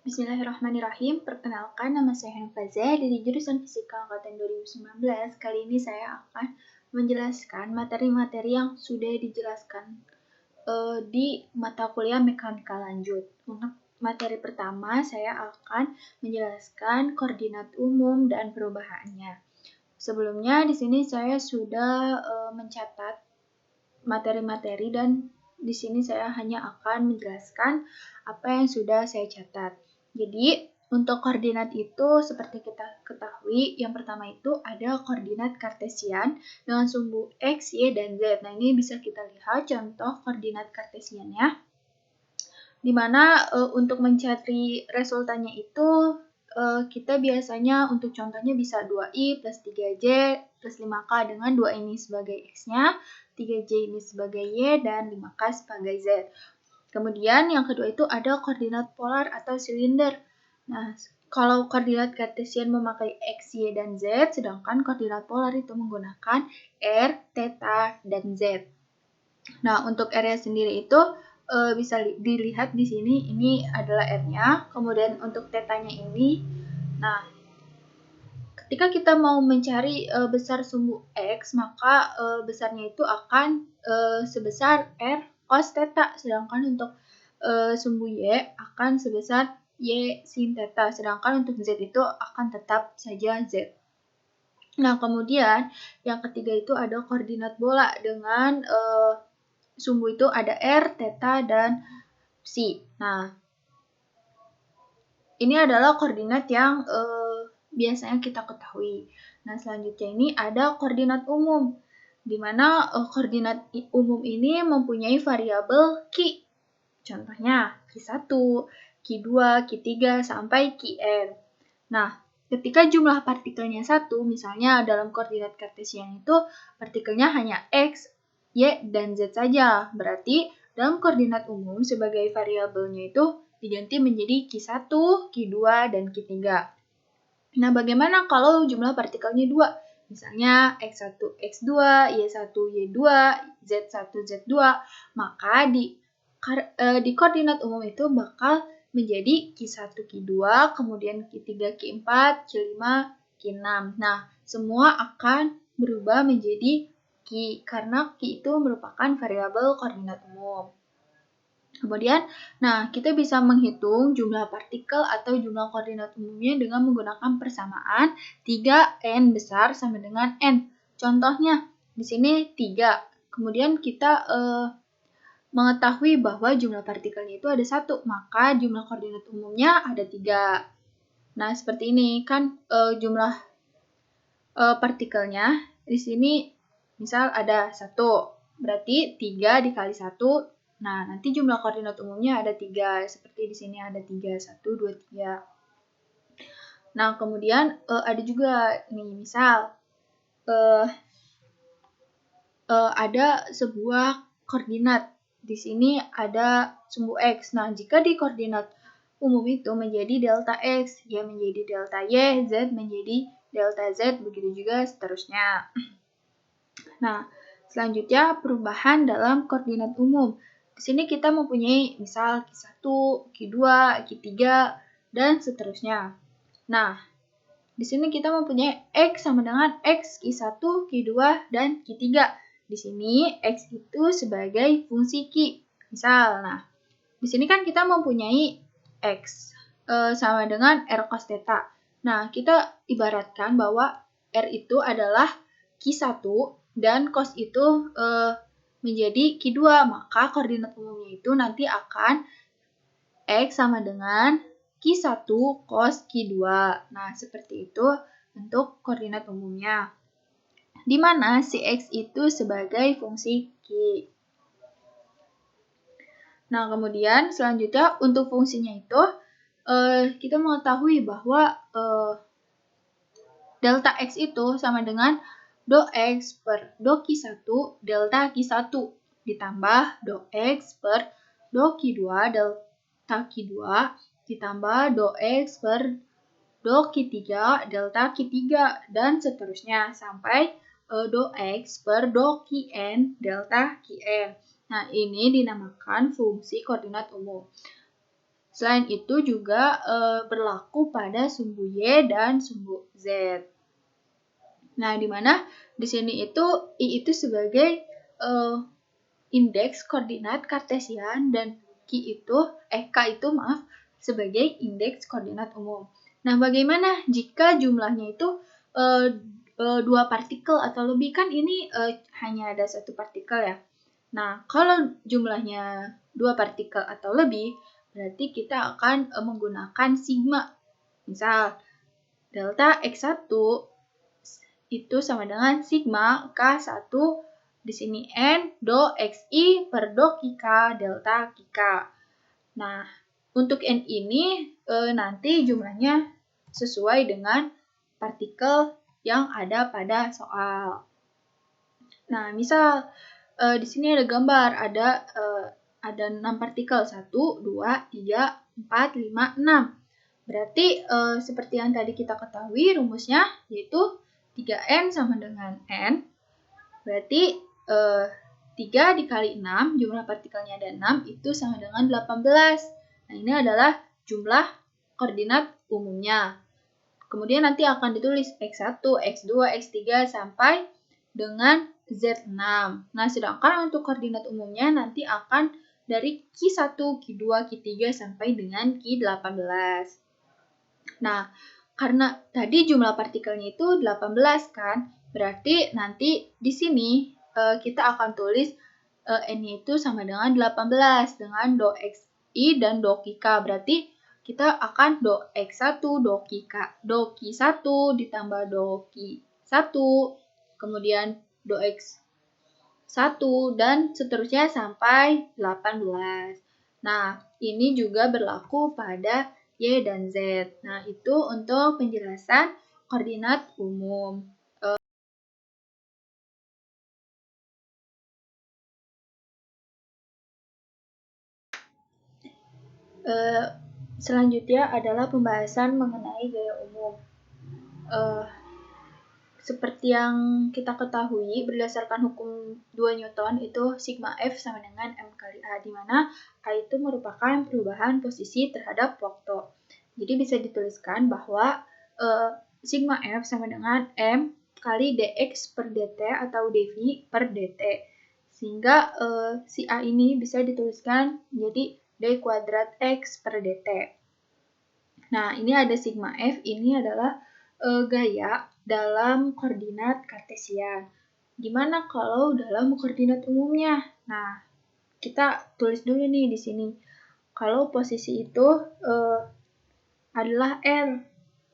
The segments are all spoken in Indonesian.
Bismillahirrahmanirrahim. Perkenalkan, nama saya Hanifazah dari jurusan Fisika Angkatan 2019. Kali ini saya akan menjelaskan materi-materi yang sudah dijelaskan di mata kuliah mekanika lanjut. Untuk materi pertama, saya akan menjelaskan koordinat umum dan perubahannya. Sebelumnya, di sini saya sudah mencatat materi-materi dan di sini saya hanya akan menjelaskan apa yang sudah saya catat. Jadi, untuk koordinat itu seperti kita ketahui, yang pertama itu ada koordinat kartesian dengan sumbu X, Y, dan Z. Nah, ini bisa kita lihat contoh koordinat kartesiannya, di mana untuk mencari resultannya itu kita biasanya untuk contohnya bisa 2i plus 3j plus 5k dengan 2 ini sebagai x-nya, 3j ini sebagai y, dan 5k sebagai z. Kemudian yang kedua itu ada koordinat polar atau silinder. Nah, kalau koordinat kartesian memakai x, y, dan z, sedangkan koordinat polar itu menggunakan r, theta, dan z. Nah, untuk r-nya sendiri itu bisa dilihat di sini, ini adalah r-nya. Kemudian untuk theta-nya ini, nah, ketika kita mau mencari besar sumbu x, maka besarnya itu akan sebesar r cos theta, sedangkan untuk sumbu y akan sebesar y sin theta, sedangkan untuk z itu akan tetap saja z. Nah, kemudian yang ketiga itu ada koordinat bola dengan sumbu itu ada r, theta, dan psi. Nah, ini adalah koordinat yang biasanya kita ketahui. Nah, selanjutnya ini ada koordinat umum, di mana koordinat umum ini mempunyai variabel Q. Contohnya Q1, Q2, Q3, sampai Qn. Nah, ketika jumlah partikelnya 1, misalnya dalam koordinat kartesian itu partikelnya hanya X, Y, dan Z saja. Berarti dalam koordinat umum sebagai variabelnya itu diganti menjadi Q1, Q2, dan Q3. Nah, bagaimana kalau jumlah partikelnya 2? Misalnya X1, X2, Y1, Y2, Z1, Z2, maka di koordinat umum itu bakal menjadi Q1, Q2, kemudian Q3, Q4, Q5, Q6. Nah, semua akan berubah menjadi Q, karena Q itu merupakan variabel koordinat umum. Kemudian, nah, kita bisa menghitung jumlah partikel atau jumlah koordinat umumnya dengan menggunakan persamaan 3n besar sama dengan n. Contohnya, di sini 3. Kemudian kita mengetahui bahwa jumlah partikelnya itu ada 1, maka jumlah koordinat umumnya ada 3. Nah, seperti ini kan jumlah partikelnya di sini misal ada 1, berarti 3 dikali 1. Nah, nanti jumlah koordinat umumnya ada 3, seperti di sini ada 3, 1, 2, 3. Nah, kemudian ada juga nih, misal ada sebuah koordinat. Di sini ada sumbu X. Nah, jika di koordinat umum itu menjadi delta X, Y menjadi delta Y, Z menjadi delta Z, begitu juga seterusnya. Nah, selanjutnya perubahan dalam koordinat umum. Di sini kita mempunyai misal Q1, Q2, Q3, dan seterusnya. Nah, di sini kita mempunyai X sama dengan X, Q1, Q2, dan Q3. Di sini X itu sebagai fungsi Q. Misal, nah, di sini kan kita mempunyai X sama dengan R cos theta. Nah, kita ibaratkan bahwa R itu adalah Q1 dan cos itu menjadi Q2, maka koordinat umumnya itu nanti akan X sama dengan Q1 cos Q2. Nah, seperti itu untuk koordinat umumnya, di mana si X itu sebagai fungsi Q. Nah, kemudian selanjutnya untuk fungsinya itu kita mengetahui bahwa delta X itu sama dengan do X per do Q1 delta Q1 ditambah do X per do Q2 delta Q2 ditambah do X per do Q3 delta Q3 dan seterusnya sampai do X per do Qn delta Qn. Nah, ini dinamakan fungsi koordinat umum. Selain itu juga berlaku pada sumbu Y dan sumbu Z. Nah, di mana di sini itu I itu sebagai indeks koordinat kartesian dan K itu sebagai indeks koordinat umum. Nah, bagaimana jika jumlahnya itu dua partikel atau lebih? Kan ini hanya ada satu partikel ya. Nah, kalau jumlahnya dua partikel atau lebih, berarti kita akan menggunakan sigma. Misal, delta X1 itu sama dengan sigma K1 di sini N do XI per do QK delta QK. Nah, untuk N ini nanti jumlahnya sesuai dengan partikel yang ada pada soal. Nah, misal di sini ada gambar, ada 6 partikel, 1, 2, 3, 4, 5, 6. Berarti seperti yang tadi kita ketahui rumusnya yaitu 3N sama dengan N. Berarti 3 dikali 6, jumlah partikelnya ada 6, itu sama dengan 18. Nah, ini adalah jumlah koordinat umumnya. Kemudian nanti akan ditulis X1, X2, X3 sampai dengan Z6. Nah, sedangkan untuk koordinat umumnya nanti akan dari Q1, Q2, Q3 sampai dengan Q18. Nah, karena tadi jumlah partikelnya itu 18 kan, berarti nanti di sini kita akan tulis N-nya itu sama dengan 18 dengan do XI dan do QK. Berarti kita akan do X1, do Q1 ditambah do Q1, kemudian do X1 dan seterusnya sampai 18. Nah, ini juga berlaku pada Y dan Z. Nah, itu untuk penjelasan koordinat umum. Selanjutnya adalah pembahasan mengenai gaya umum. Seperti yang kita ketahui, berdasarkan hukum 2 Newton itu sigma F sama dengan M kali A, di mana A itu merupakan perubahan posisi terhadap waktu. Jadi bisa dituliskan bahwa sigma F sama dengan M kali dx per dt atau dv per dt. Sehingga si A ini bisa dituliskan menjadi d kuadrat x per dt. Nah, ini ada sigma F, ini adalah gaya dalam koordinat kartesian. Gimana kalau dalam koordinat umumnya? Nah, kita tulis dulu nih di sini. Kalau posisi itu adalah R,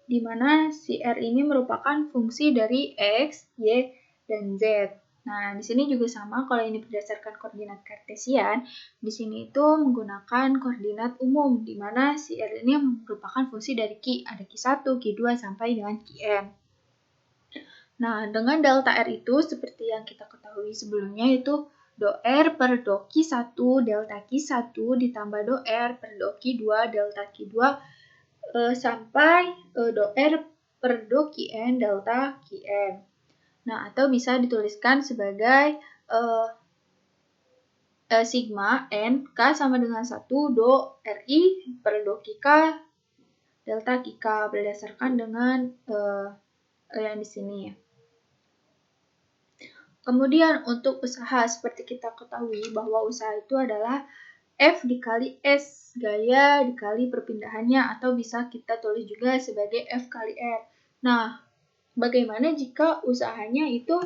di mana si R ini merupakan fungsi dari X, Y, dan Z. Nah, di sini juga sama, kalau ini berdasarkan koordinat kartesian, di sini itu menggunakan koordinat umum, di mana si R ini merupakan fungsi dari Q, ada Q1, Q2, sampai dengan Qn. Nah, dengan delta R itu, seperti yang kita ketahui sebelumnya, itu do R per do Q1, delta Q1, ditambah do R per do Q2, delta Q2, sampai do R per do Qn, delta Qn. Nah, atau bisa dituliskan sebagai sigma N K sama dengan 1 do Ri per do QK delta QK berdasarkan dengan yang di sini ya. Kemudian untuk usaha, seperti kita ketahui bahwa usaha itu adalah F dikali S, gaya dikali perpindahannya, atau bisa kita tulis juga sebagai F kali R. Nah, bagaimana jika usahanya itu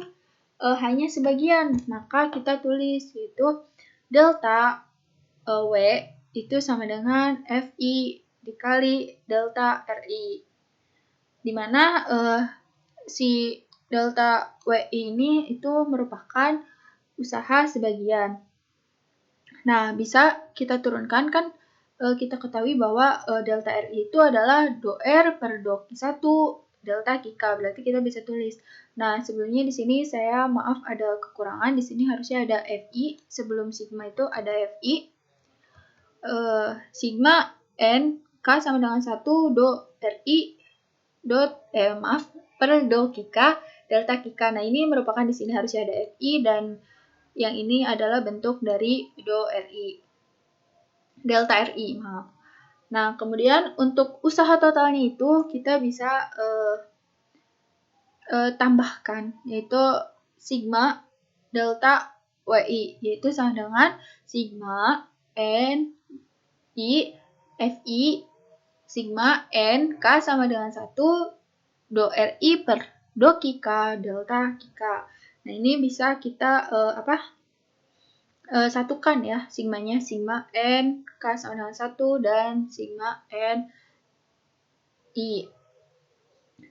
hanya sebagian? Maka kita tulis yaitu delta W itu sama dengan Fi dikali delta Ri. Dimana si delta W ini itu merupakan usaha sebagian. Nah, bisa kita turunkan kan kita ketahui bahwa delta Ri itu adalah do R per do Q1 delta QK. Berarti kita bisa tulis. Nah, sebelumnya di sini saya maaf ada kekurangan. Di sini harusnya ada Fi. Sebelum sigma itu ada Fi. Sigma N K sama dengan 1 do Ri per do QK delta QK. Nah, ini merupakan di sini harusnya ada Fi dan yang ini adalah bentuk dari do Ri. Delta Ri, maaf. Nah, kemudian untuk usaha totalnya itu kita bisa tambahkan, yaitu sigma delta WI, yaitu sama dengan sigma N I FI sigma N K sama dengan 1 do RI per do K delta K. Nah, ini bisa kita satukan ya, sigmanya sigma N K sama dengan 1 dan sigma N I.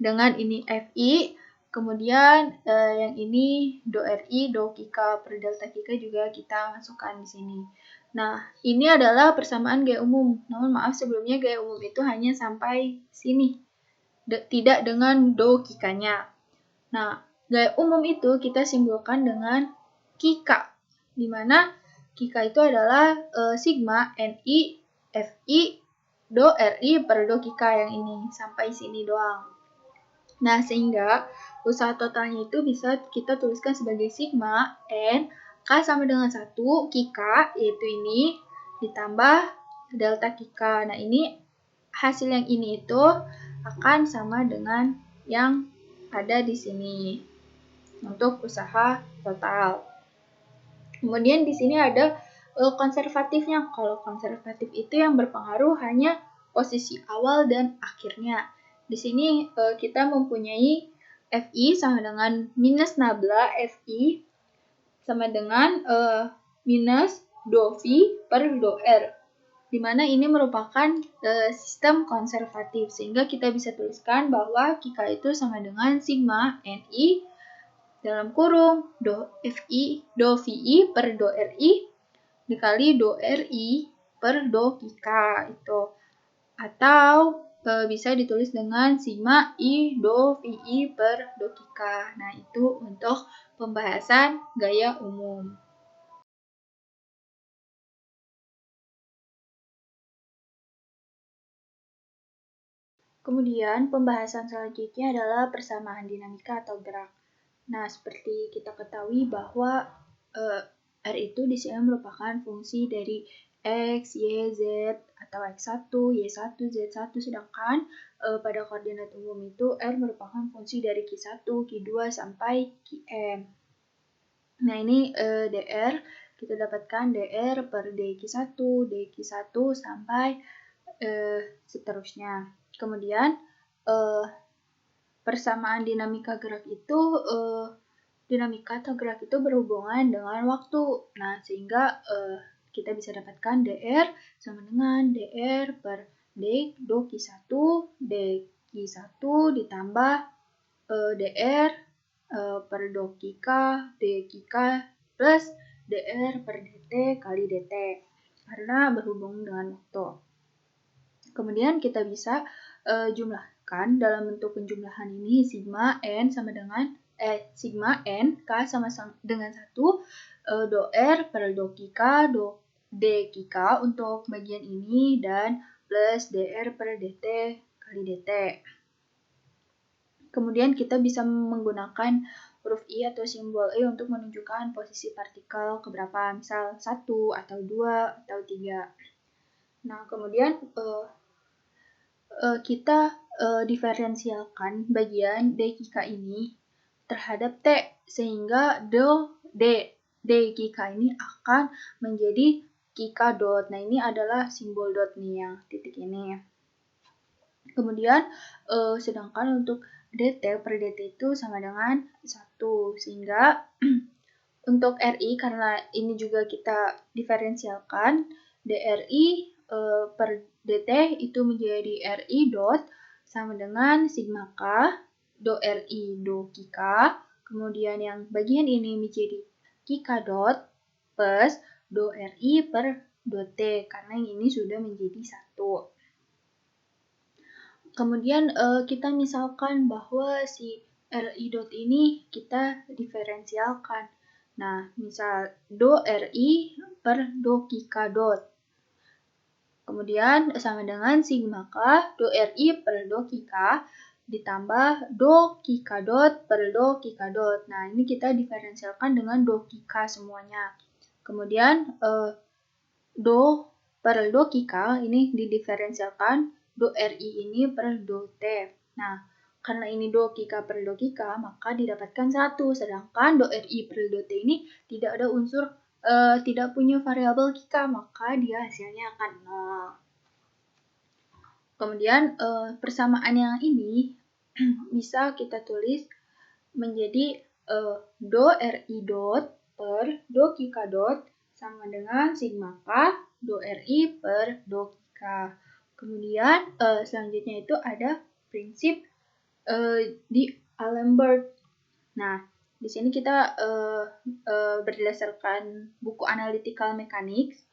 Dengan ini FI, kemudian yang ini do RI, do K per delta K juga kita masukkan di sini. Nah, ini adalah persamaan gaya umum. Namun maaf sebelumnya gaya umum itu hanya sampai sini. Tidak dengan do K-nya. Nah, gaya umum itu kita simpulkan dengan K, di mana K itu adalah sigma NI FI do RI per do K yang ini. Sampai sini doang. Nah, sehingga usaha totalnya itu bisa kita tuliskan sebagai sigma N K sama dengan 1 K, yaitu ini, ditambah delta K. Nah, ini hasil yang ini itu akan sama dengan yang ada di sini untuk usaha total. Kemudian di sini ada konservatifnya. Kalau konservatif itu yang berpengaruh hanya posisi awal dan akhirnya. Di sini kita mempunyai FI sama dengan minus nabla FI sama dengan minus do V per do R, di mana ini merupakan sistem konservatif, sehingga kita bisa tuliskan bahwa K itu sama dengan sigma NI dalam kurung do VI per do RI dikali do RI per do K itu. Atau bisa ditulis dengan sigma I do VI per do K. Nah, itu untuk pembahasan gaya umum. Kemudian pembahasan selanjutnya adalah persamaan dinamika atau gerak. Nah, seperti kita ketahui bahwa R itu di sini merupakan fungsi dari X, Y, Z atau X1, Y1, Z1, sedangkan pada koordinat umum itu R merupakan fungsi dari Q1, Q2 sampai Qn. Nah, ini dr, kita dapatkan dr per dq1, dq1 sampai seterusnya. Kemudian persamaan dinamika gerak itu dinamika atau gerak itu berhubungan dengan waktu. Nah, sehingga kita bisa dapatkan dr sama dengan dr per d do q1 dq1 ditambah dr per do K dQ plus dr per dt kali dt, karena berhubung dengan waktu. Kemudian kita bisa jumlahkan dalam bentuk penjumlahan ini sigma n sama dengan sigma n K sama dengan 1 do R per do K do dQ untuk bagian ini dan plus dr per dt kali dt. Kemudian kita bisa menggunakan huruf I atau simbol E untuk menunjukkan posisi partikel keberapa, misal 1 atau 2 atau 3. Nah, kemudian kita diferensialkan bagian dQ ini terhadap T, sehingga dQ ini akan menjadi QK dot. Nah, ini adalah simbol dot nih, yang titik ini. Kemudian sedangkan untuk dt per dt itu sama dengan 1, sehingga untuk RI karena ini juga kita diferensialkan, DRI per dt itu menjadi RI dot sama dengan sigma K do RI do K, kemudian yang bagian ini menjadi KK dot plus do RI per do T, karena yang ini sudah menjadi 1. Kemudian kita misalkan bahwa si RI dot ini kita diferensialkan. Nah, misal do RI per do K dot. Kemudian sama dengan sigma K do RI per do K ditambah do K dot per do K dot. Nah, ini kita diferensialkan dengan do K semuanya. Kemudian do per do Kika ini didiferensialkan do RI ini per do T. Nah, karena ini do Kika per do Kika, maka didapatkan 1. Sedangkan do RI per do T ini tidak ada unsur, tidak punya variabel Kika, maka dia hasilnya akan 0. Kemudian persamaan yang ini bisa kita tulis menjadi do RI dot per do Kika dot sama dengan sigma K do RI per do Kika. Kemudian selanjutnya itu ada prinsip di Alembert. Nah, di sini kita berdasarkan buku Analytical Mechanics,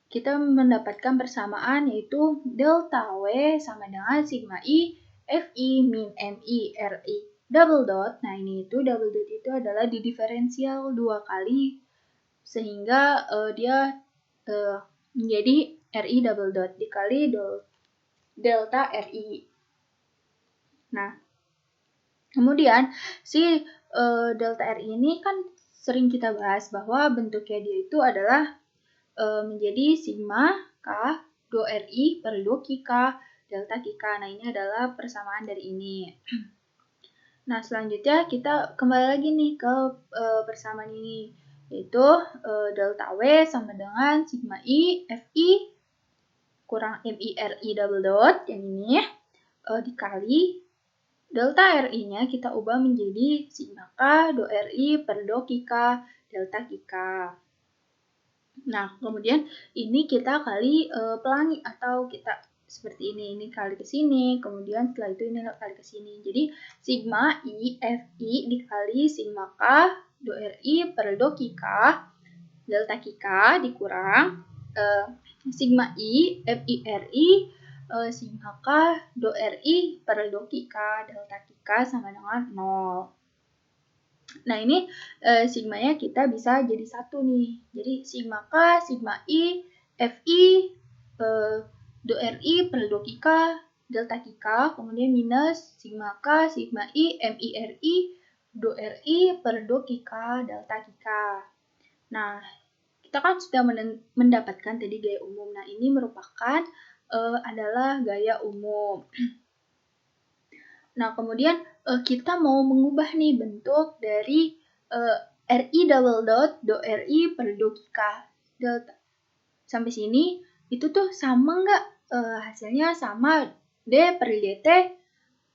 kita mendapatkan persamaan yaitu delta W sama dengan sigma I FI min MI RI double dot. Nah, ini itu double dot itu adalah didiferensial 2 kali sehingga dia menjadi RI double dot dikali delta RI. Nah, kemudian si delta RI ini kan sering kita bahas bahwa bentuknya dia itu adalah menjadi sigma K do RI per do Kika delta Kika. Nah, ini adalah persamaan dari ini. Nah, selanjutnya kita kembali lagi nih ke persamaan ini, yaitu delta W sama dengan sigma I FI kurang MI RI double dot, yang ini dikali delta RI-nya kita ubah menjadi sigma K do RI per do Kika delta Kika. Nah, kemudian ini kita kali pelangi atau kita seperti ini kali ke sini, kemudian setelah itu ini kali ke sini. Jadi sigma I FI dikali sigma K do RI per do Kika delta Kika dikurang sigma I FI RI sigma K do RI per do Kika delta Kika sama dengan 0. Nah, ini sigmanya kita bisa jadi 1 nih. Jadi sigma K, sigma I, FI, do RI per do Kika, delta Kika, kemudian minus sigma K, sigma I, MI RI, do RI per do Kika, delta Kika. Nah, kita kan sudah mendapatkan tadi gaya umum. Nah, ini merupakan adalah gaya umum. Nah, kemudian kita mau mengubah nih bentuk dari RI double dot do RI per do Kika delta. Sampai sini itu tuh sama nggak? Hasilnya sama D per DT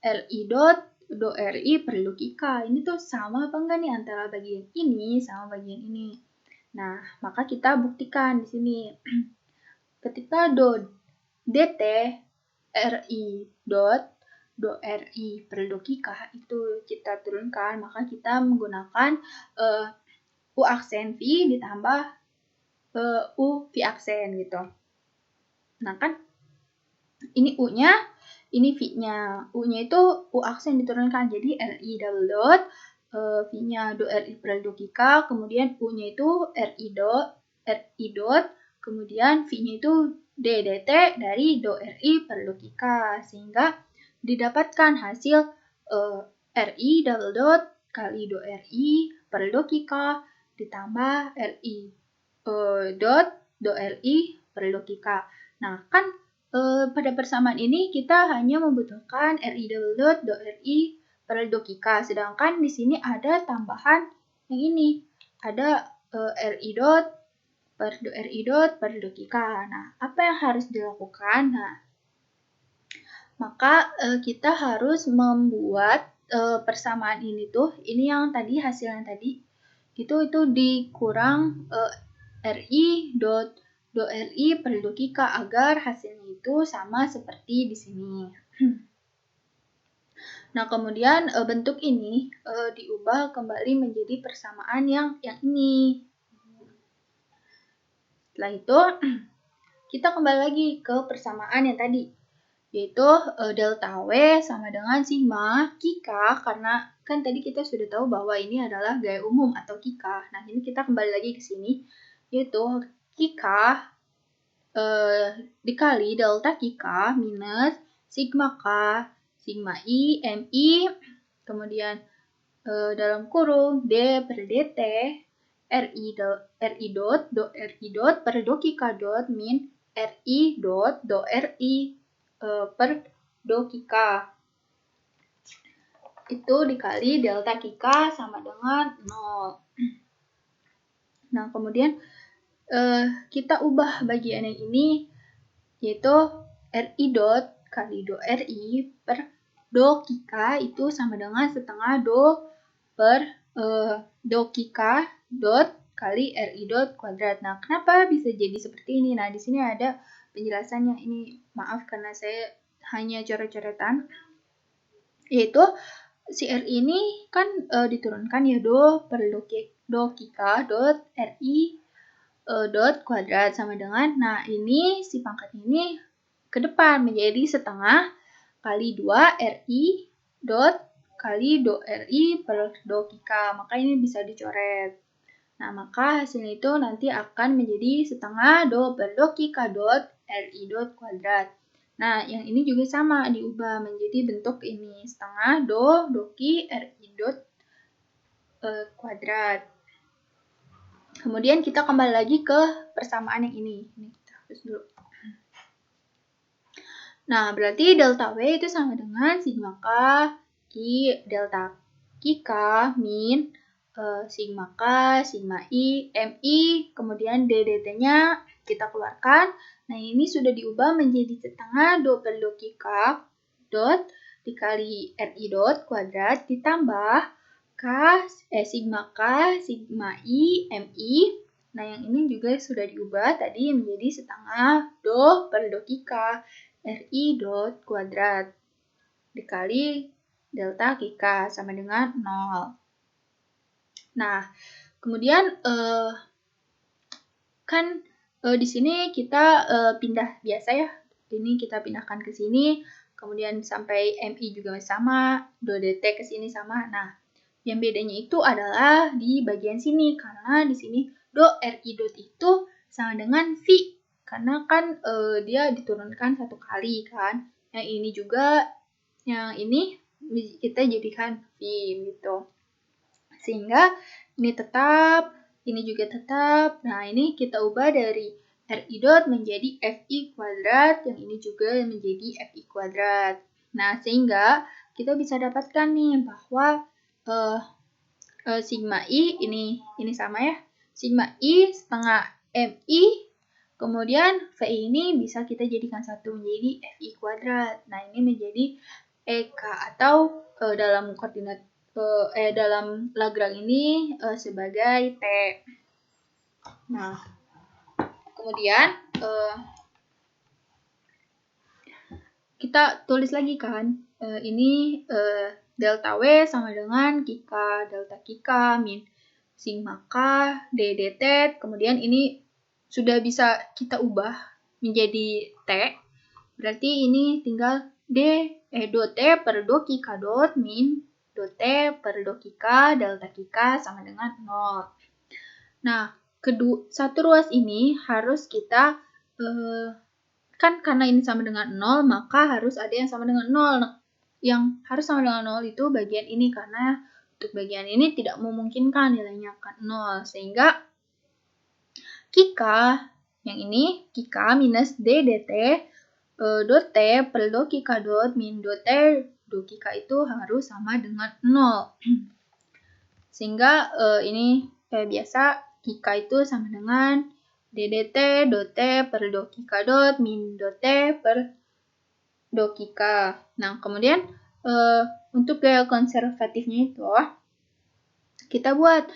RI dot do RI per do Kika. Ini tuh sama apa enggak nih antara bagian ini sama bagian ini? Nah, maka kita buktikan di sini. Ketika do DT RI dot do RI per do Kika itu kita turunkan, maka kita menggunakan U aksen V ditambah U V aksen gitu. Nah, kan ini U-nya, ini V-nya. U-nya itu U aksen diturunkan, jadi RI double dot, V-nya do RI per do Kika, kemudian U-nya itu RI dot, kemudian V-nya itu DDT dari do RI per do Kika, sehingga didapatkan hasil RI double dot kali do RI per do Kika ditambah RI dot do RI per do Kika. Nah, kan pada persamaan ini kita hanya membutuhkan RI double dot do RI per do Kika, sedangkan di sini ada tambahan yang ini, ada RI dot per do RI dot per do Kika. Nah, apa yang harus dilakukan? Nah, maka kita harus membuat persamaan ini tuh, ini yang tadi hasil yang tadi itu dikurang RI dot do RI per do Kika agar hasilnya itu sama seperti di sini. Nah, kemudian bentuk ini diubah kembali menjadi persamaan yang ini. Setelah itu kita kembali lagi ke persamaan yang tadi, yaitu delta W sama dengan sigma Kika, karena kan tadi kita sudah tahu bahwa ini adalah gaya umum atau Kika. Nah, ini kita kembali lagi ke sini, yaitu Kika dikali delta Kika minus sigma K, sigma I, MI, kemudian dalam kurung D per DT, ri dot per dokika dot min ri dot do ri per dokika. Itu dikali delta kika sama dengan 0. Nah, kemudian kita ubah bagian yang ini, yaitu ri dot kali do ri per do kika itu sama dengan setengah do per do kika dot kali ri dot kuadrat. Nah, kenapa bisa jadi seperti ini? Nah, di sini ada penjelasannya. Ini maaf karena saya hanya coret-coretan. Yaitu si ri ini kan diturunkan ya do per do kika dot ri dot kuadrat sama dengan, nah ini si pangkat ini ke depan menjadi setengah kali 2 ri dot kali do ri per do kika, maka ini bisa dicoret. Nah, maka hasilnya itu nanti akan menjadi setengah do per do kika dot ri dot kuadrat. Nah, yang ini juga sama, diubah menjadi bentuk ini, setengah do ki ri dot kuadrat. Kemudian kita kembali lagi ke persamaan yang ini. Ini kita hapus dulu. Nah, berarti delta W itu sama dengan sigma K I delta K min sigma K, sigma I, MI, kemudian DDT-nya kita keluarkan. Nah, ini sudah diubah menjadi setengah do per do K dot dikali RI dot kuadrat ditambah sigma K, sigma I, MI. Nah, yang ini juga sudah diubah tadi menjadi setengah do per do kika RI dot kuadrat dikali delta kika sama dengan 0. Nah, kemudian di sini kita pindah biasa ya. Ini kita pindahkan ke sini, kemudian sampai MI juga sama, do dt ke sini sama. Nah, yang bedanya itu adalah di bagian sini, karena di sini do ri dot itu sama dengan V, karena kan dia diturunkan satu kali kan. Yang ini juga, yang ini kita jadikan V gitu. Sehingga ini tetap, ini juga tetap. Nah, ini kita ubah dari ri dot menjadi fi kuadrat, yang ini juga menjadi fi kuadrat. Nah, sehingga kita bisa dapatkan nih bahwa sigma I ini sama ya. Sigma I setengah MI, kemudian VI ini bisa kita jadikan satu menjadi FI kuadrat. Nah, ini menjadi EK atau dalam koordinat dalam Lagrange ini sebagai T. Nah, kemudian kita tulis lagi kan, ini delta W sama dengan kika, delta kika min sigma K DDT, kemudian ini sudah bisa kita ubah menjadi T, berarti ini tinggal do T per do kika dot min do T per do kika delta kika sama dengan 0. Nah, satu ruas ini harus kita kan karena ini sama dengan 0, maka harus ada yang sama dengan 0. Yang harus sama dengan 0 itu bagian ini, karena untuk bagian ini tidak memungkinkan nilainya akan 0. Sehingga kika, yang ini, kika minus DDT dot T per do kika dot min do T do kika itu harus sama dengan 0. Sehingga ini kayak biasa, kika itu sama dengan DDT dot T per do kika dot min do T per do kika. Nah, kemudian untuk gaya konservatifnya itu kita buat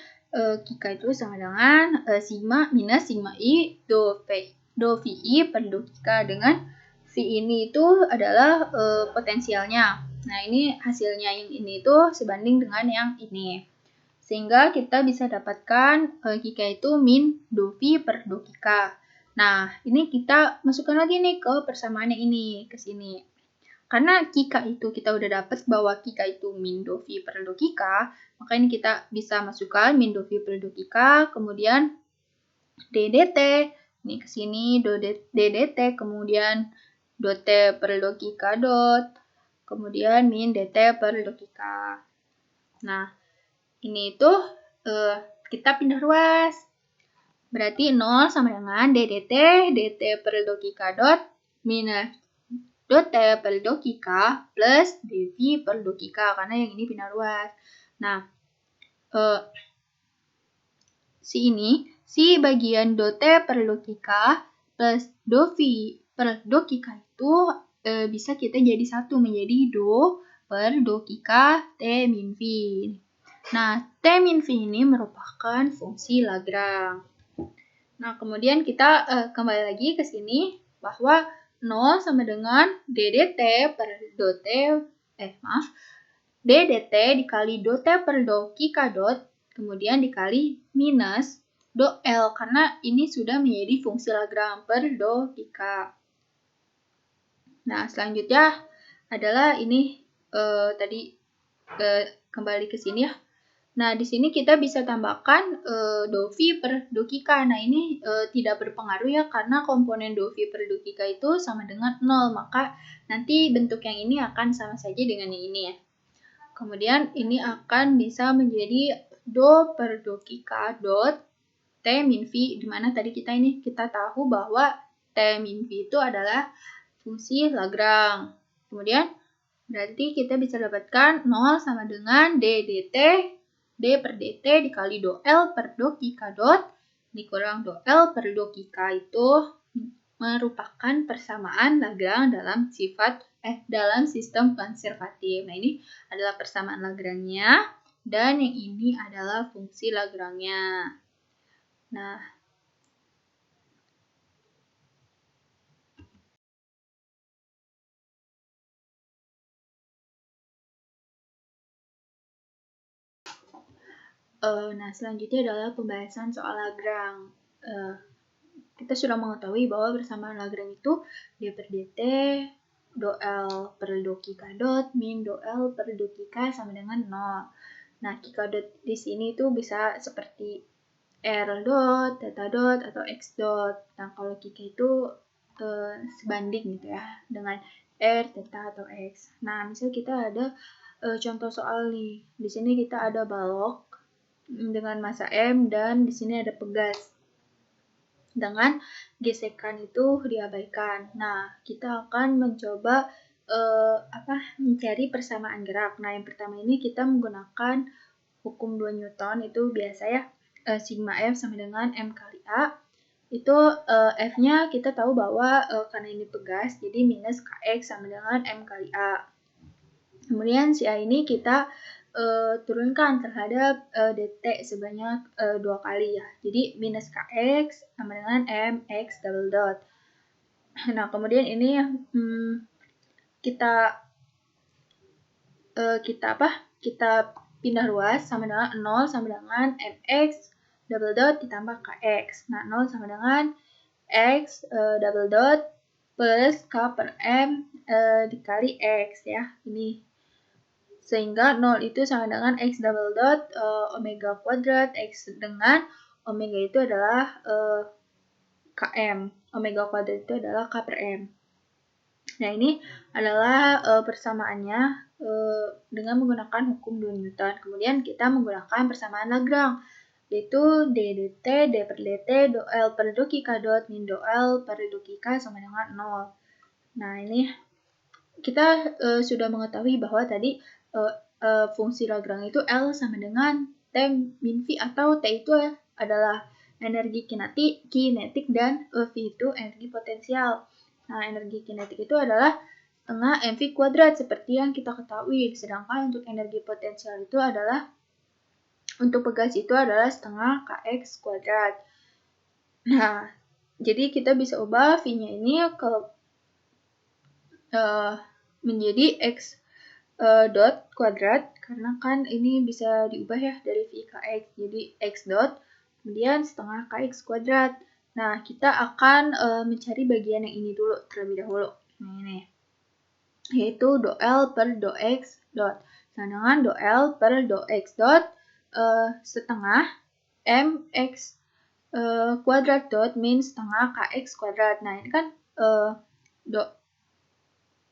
kika itu sama dengan sigma minus sigma I do VI per do kika, dengan V ini itu adalah potensialnya. Nah, ini hasilnya yang ini itu sebanding dengan yang ini. Sehingga kita bisa dapatkan kika itu min do V per do kika. Nah, ini kita masukkan lagi nih ke persamaan yang ini, ke sini. Karena kika itu kita udah dapat bahwa kika itu min do V per do kika, maka ini kita bisa masukkan min do V per do kika, kemudian DDT, ini ke sini do DDT, kemudian do T per do kika dot, kemudian min DT per do kika. Nah, ini itu kita pindah ruas. Berarti 0 sama dengan ddt, dt per dokika dot minus dot t per dokika plus dv per dokika, karena yang ini pindah ruas. Nah, si bagian dot t per dokika plus do v per dokika itu bisa kita jadi satu menjadi do per dokika t min v. Nah, t min v ini merupakan fungsi Lagrange. Nah, kemudian kita kembali lagi ke sini bahwa 0 sama dengan ddt per dot ddt dikali dot t per dokika dot, kemudian dikali minus do L, karena ini sudah menjadi fungsi Lagrange per dokika. Nah, selanjutnya adalah ini tadi kembali ke sini ya. Nah, di sini kita bisa tambahkan do v per dokika. Nah, ini tidak berpengaruh ya, karena komponen do v per dokika itu sama dengan 0. Maka nanti bentuk yang ini akan sama saja dengan yang ini ya. Kemudian ini akan bisa menjadi do per dokika dot t min v, di mana tadi kita tahu bahwa t min v itu adalah fungsi Lagrange. Kemudian berarti kita bisa dapatkan 0 sama dengan d dt d per dt dikali do L per dokika dot dikurang do L per dokika itu merupakan persamaan Lagrange dalam sistem konservatif. Nah, ini adalah persamaan Lagrange-nya dan yang ini adalah fungsi Lagrange-nya. Nah, selanjutnya adalah pembahasan soal Lagrange. Kita sudah mengetahui bahwa persamaan Lagrange itu d per dt do L per dokika dot min do L per dokika sama dengan 0. Nah, kika dot di sini itu bisa seperti R dot, theta dot, atau X dot. Nah, kalau kika itu sebanding gitu ya dengan R, theta, atau X. Nah, misalnya kita ada contoh soal nih. Di sini kita ada balok dengan massa M dan di sini ada pegas dengan gesekan itu diabaikan. Nah, kita akan mencoba mencari persamaan gerak. Nah, yang pertama ini kita menggunakan hukum 2 Newton, itu biasa ya, sigma F sama dengan M kali A. Itu F-nya kita tahu bahwa karena ini pegas, jadi minus Kx sama dengan M kali A. Kemudian si A ini kita turunkan terhadap dt sebanyak 2 kali ya. Jadi minus Kx sama dengan Mx double dot. Nah, kemudian ini kita pindah ruas sama dengan 0 sama dengan Mx double dot ditambah Kx. Nah, 0 sama dengan X double dot plus K per M dikali X ya. Ini sehingga 0 itu sama dengan X double dot omega kuadrat, X dengan omega itu adalah Km. Omega kuadrat itu adalah K per M. Nah, ini adalah persamaannya dengan menggunakan hukum 2 Newton. Kemudian kita menggunakan persamaan Lagrange, yaitu d dt, d per dt, do L per dokika dot min do L per dokika sama dengan 0. Nah, ini kita sudah mengetahui bahwa tadi fungsi Lagrange itu L sama dengan T min V, atau T itu adalah energi kinetik dan V itu energi potensial. Nah, energi kinetik itu adalah setengah mv kuadrat seperti yang kita ketahui. Sedangkan untuk energi potensial itu adalah, untuk pegas itu adalah setengah kx kuadrat. Nah, jadi kita bisa ubah V-nya ini ke menjadi x dot kuadrat, karena kan ini bisa diubah ya dari V ke X, jadi x dot kemudian setengah kx kuadrat. Nah, kita akan mencari bagian yang ini dulu terlebih dahulu. Nah, ini yaitu do L per do X dot sama dengan do L per do X dot setengah mx kuadrat dot min setengah kx kuadrat. Nah, ini kan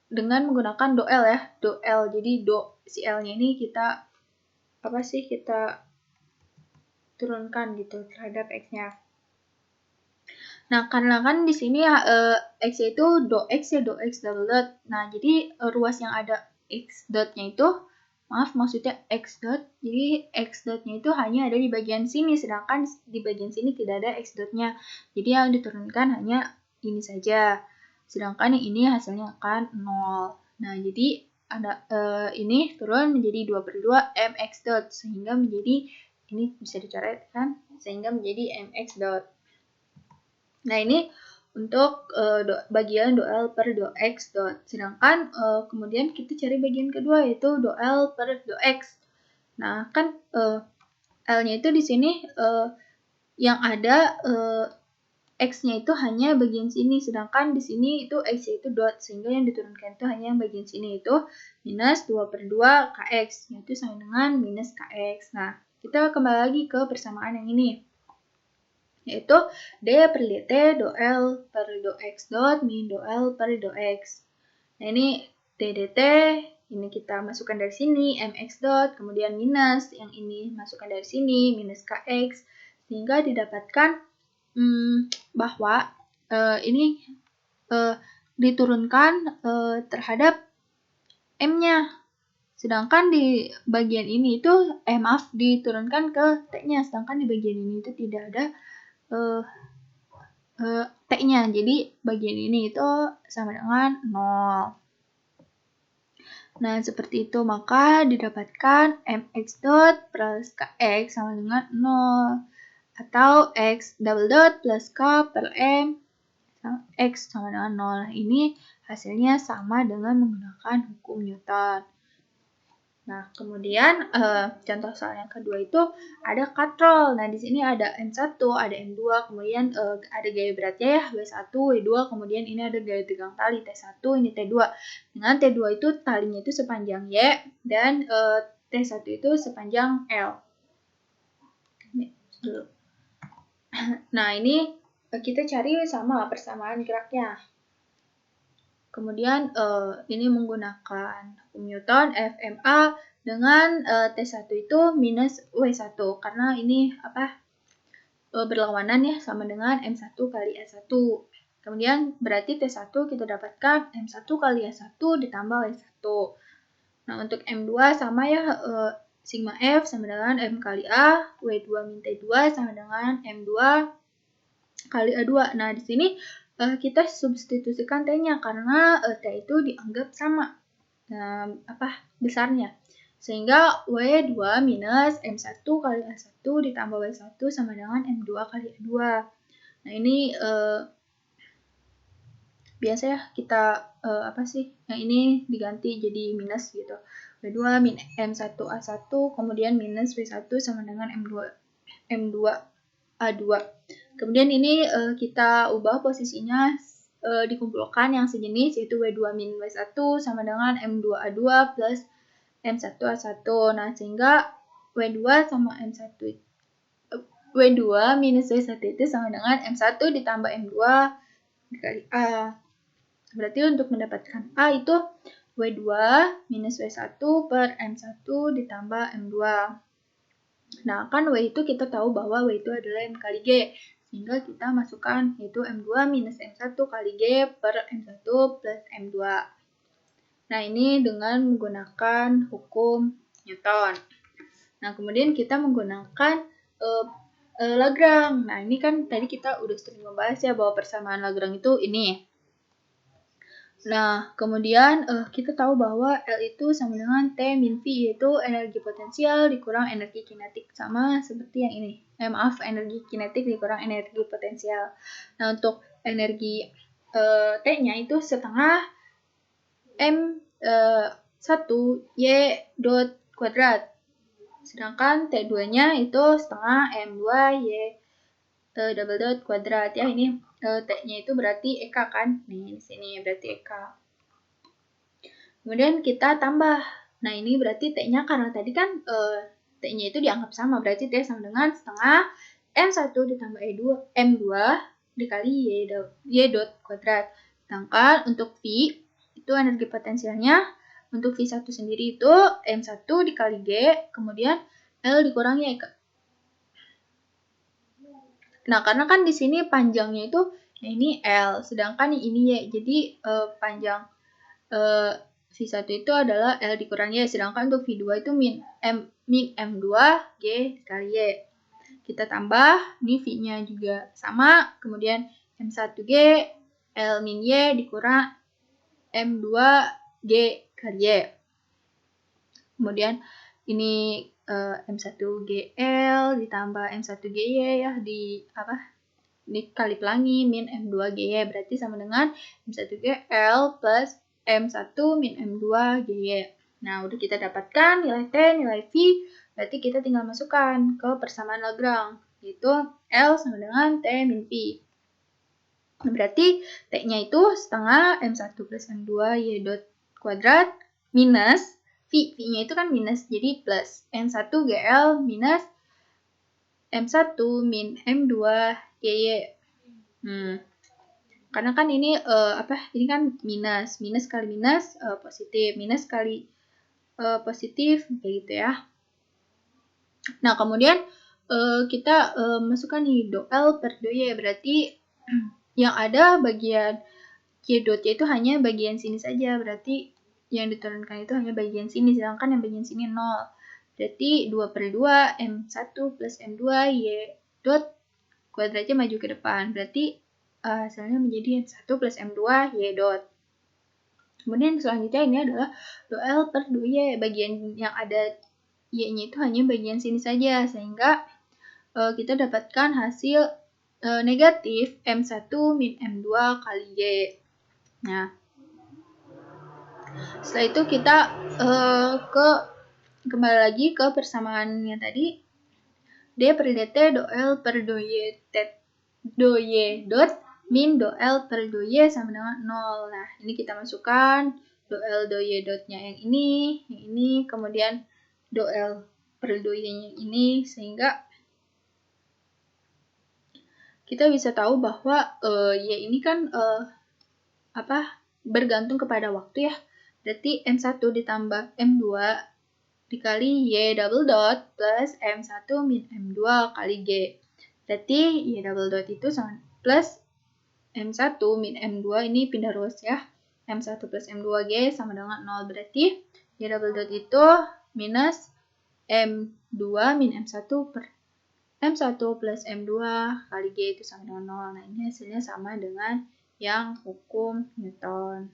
dengan menggunakan do L ya, do L. Jadi si L-nya ini kita turunkan gitu terhadap X-nya. Nah, karena kan di sini X itu do X ya, do X double dot. Nah, jadi ruas yang ada X dotnya itu, maksudnya X dot, jadi X dotnya itu hanya ada di bagian sini, sedangkan di bagian sini tidak ada X dotnya. Jadi yang diturunkan hanya ini saja, sedangkan yang ini hasilnya akan 0. Nah, jadi ada ini turun menjadi 2/2 mx dot, sehingga menjadi, ini bisa dicoret kan, sehingga menjadi mx dot. Nah, ini untuk bagian do L per do X dot. Sedangkan kemudian kita cari bagian kedua, yaitu do L per do X. Nah, kan L-nya itu di sini yang ada X-nya itu hanya bagian sini, sedangkan di sini itu X-nya itu dot, sehingga yang diturunkan itu hanya yang bagian sini, itu minus 2/2 Kx, yaitu sama dengan minus Kx. Nah, kita kembali lagi ke persamaan yang ini, yaitu D per dt do L per do X dot min do L per do X. Nah, ini D dt, ini kita masukkan dari sini, mx dot, kemudian minus, yang ini masukkan dari sini, minus Kx, sehingga didapatkan bahwa ini diturunkan terhadap M-nya. Sedangkan di bagian ini itu, diturunkan ke T-nya, sedangkan di bagian ini itu tidak ada T-nya, jadi bagian ini itu sama dengan 0. Nah, seperti itu, maka didapatkan mx dot plus kx sama dengan 0, atau x double dot plus k per m x sama dengan 0. Ini hasilnya sama dengan menggunakan hukum Newton. Nah, kemudian contoh soal yang kedua itu ada katrol. Nah, di sini ada M1, ada M2, kemudian ada gaya beratnya ya, W1, W2, kemudian ini ada gaya tegang tali T1, ini T2. Dengan T2 itu talinya itu sepanjang Y, dan T1 itu sepanjang L. Nah, ini kita cari sama persamaan geraknya. Kemudian ini menggunakan hukum Newton FMA dengan T1 itu minus W1, karena ini berlawanan ya, sama dengan M1 kali S1. Kemudian berarti T1 kita dapatkan M1 kali S1 ditambah W1. Nah, untuk M2 sama ya, sigma F sama dengan M kali A, W2 min T2 sama dengan M2 kali A2. Nah, di sini kita substitusikan T-nya karena T itu dianggap sama besarnya. Sehingga W2 minus M1 kali A1 ditambah W1 sama dengan M2 kali A2. Nah, ini biasa ya kita yang ini diganti jadi minus gitu. W2 min M1 A1 kemudian minus W1 sama dengan M2 A2. Kemudian ini kita ubah posisinya, dikumpulkan yang sejenis, yaitu W2 min W1 sama dengan M2 A2 plus M1 A1. Nah, sehingga W2 sama M1 W2 minus W1 itu sama dengan M1 ditambah M2 dikali A. Berarti untuk mendapatkan A itu W2 minus W1 per M1 ditambah M2. Nah, kan W itu kita tahu bahwa W itu adalah M kali G, sehingga kita masukkan yaitu M2 minus M1 kali G per M1 plus M2. Nah, ini dengan menggunakan hukum Newton. Nah, kemudian kita menggunakan Lagrange. Nah, ini kan tadi kita udah sering membahas ya bahwa persamaan Lagrange itu ini. Nah, kemudian kita tahu bahwa L itu sama dengan T min V, yaitu energi potensial dikurang energi kinetik, sama seperti yang ini. Energi kinetik dikurang energi potensial. Nah, untuk energi T-nya itu setengah M1 Y dot kuadrat. Sedangkan T2-nya itu setengah M2 Y double dot kuadrat ya. Ini T-nya itu berarti EK kan? Nih, di sini berarti EK. Kemudian kita tambah. Nah, ini berarti T-nya karena tadi kan T-nya itu dianggap sama, berarti T sama dengan setengah M1 ditambah M2 dikali Y dot kuadrat. Sedangkan untuk V itu energi potensialnya untuk V1 sendiri itu M1 dikali G, kemudian L dikurangi EK. Nah, karena kan di sini panjangnya itu ini L, sedangkan ini Y. Jadi panjang V1 itu adalah L dikurangi Y, sedangkan untuk V2 itu min M2 G kali Y. Kita tambah, ini V-nya juga sama, kemudian M1G L min Y dikurang M2 G kali Y. Kemudian ini M1GL ditambah M1GY ya, dikali pelangi min M2GY, berarti sama dengan M1GL plus M1 min M2GY. Nah, udah kita dapatkan nilai T, nilai V, berarti kita tinggal masukkan ke persamaan Lagrange, yaitu L sama dengan T min V. Berarti T-nya itu setengah M1 plus M2 Y dot kuadrat minus V-nya itu kan minus, jadi plus M1 GL minus M1 min M2 GY. Karena kan ini ini kan minus kali minus positif, minus kali positif kayak gitu ya. Nah, kemudian kita masukkan nih do L per do Y, berarti yang ada bagian Y dot Y itu hanya bagian sini saja, berarti yang diturunkan itu hanya bagian sini, sedangkan yang bagian sini 0. Berarti 2/2 M1 plus M2 Y dot kuadratnya maju ke depan. Berarti hasilnya menjadi M1 plus M2 Y dot. Kemudian selanjutnya ini adalah do L per do Y. Bagian yang ada Y-nya itu hanya bagian sini saja, sehingga kita dapatkan hasil negatif M1 min M2 kali Y. Nah, setelah itu kita kembali lagi ke persamaannya tadi. D per dt do L per do Y dot min do L per do Y sama dengan 0. Nah, ini kita masukkan do L do Y dotnya yang ini, kemudian do L per do Y-nya yang ini, sehingga kita bisa tahu bahwa Y ini kan bergantung kepada waktu ya. Berarti M1 ditambah M2 dikali Y double dot plus M1 min M2 kali G. Berarti Y double dot itu sama plus M1 min M2 ini pindah ruas ya. M1 plus M2G sama dengan 0. Berarti Y double dot itu minus M2 min M1 per M1 plus M2 kali G itu sama dengan 0. Nah, ini hasilnya sama dengan yang hukum Newton.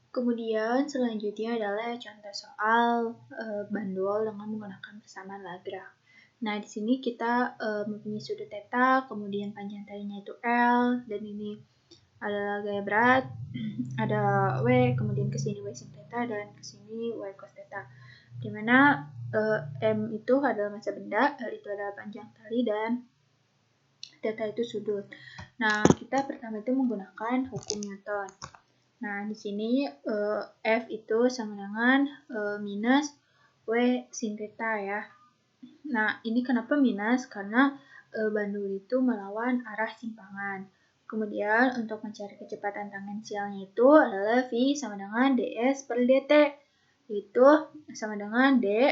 Kemudian selanjutnya adalah contoh soal bandul dengan menggunakan persamaan Lagrange. Nah, di sini kita mempunyai sudut theta, kemudian panjang talinya itu L, dan ini adalah gaya berat, ada W, kemudian ke sini Y sin theta, dan ke sini Y cos theta. Dimana M itu adalah massa benda, L itu adalah panjang tali, dan theta itu sudut. Nah, kita pertama itu menggunakan hukum Newton. Nah, di sini F itu sama dengan minus W sin theta ya. Nah, ini kenapa minus? Karena bandul itu melawan arah simpangan. Kemudian untuk mencari kecepatan tangensialnya itu adalah V sama dengan ds per dt. Itu sama dengan D,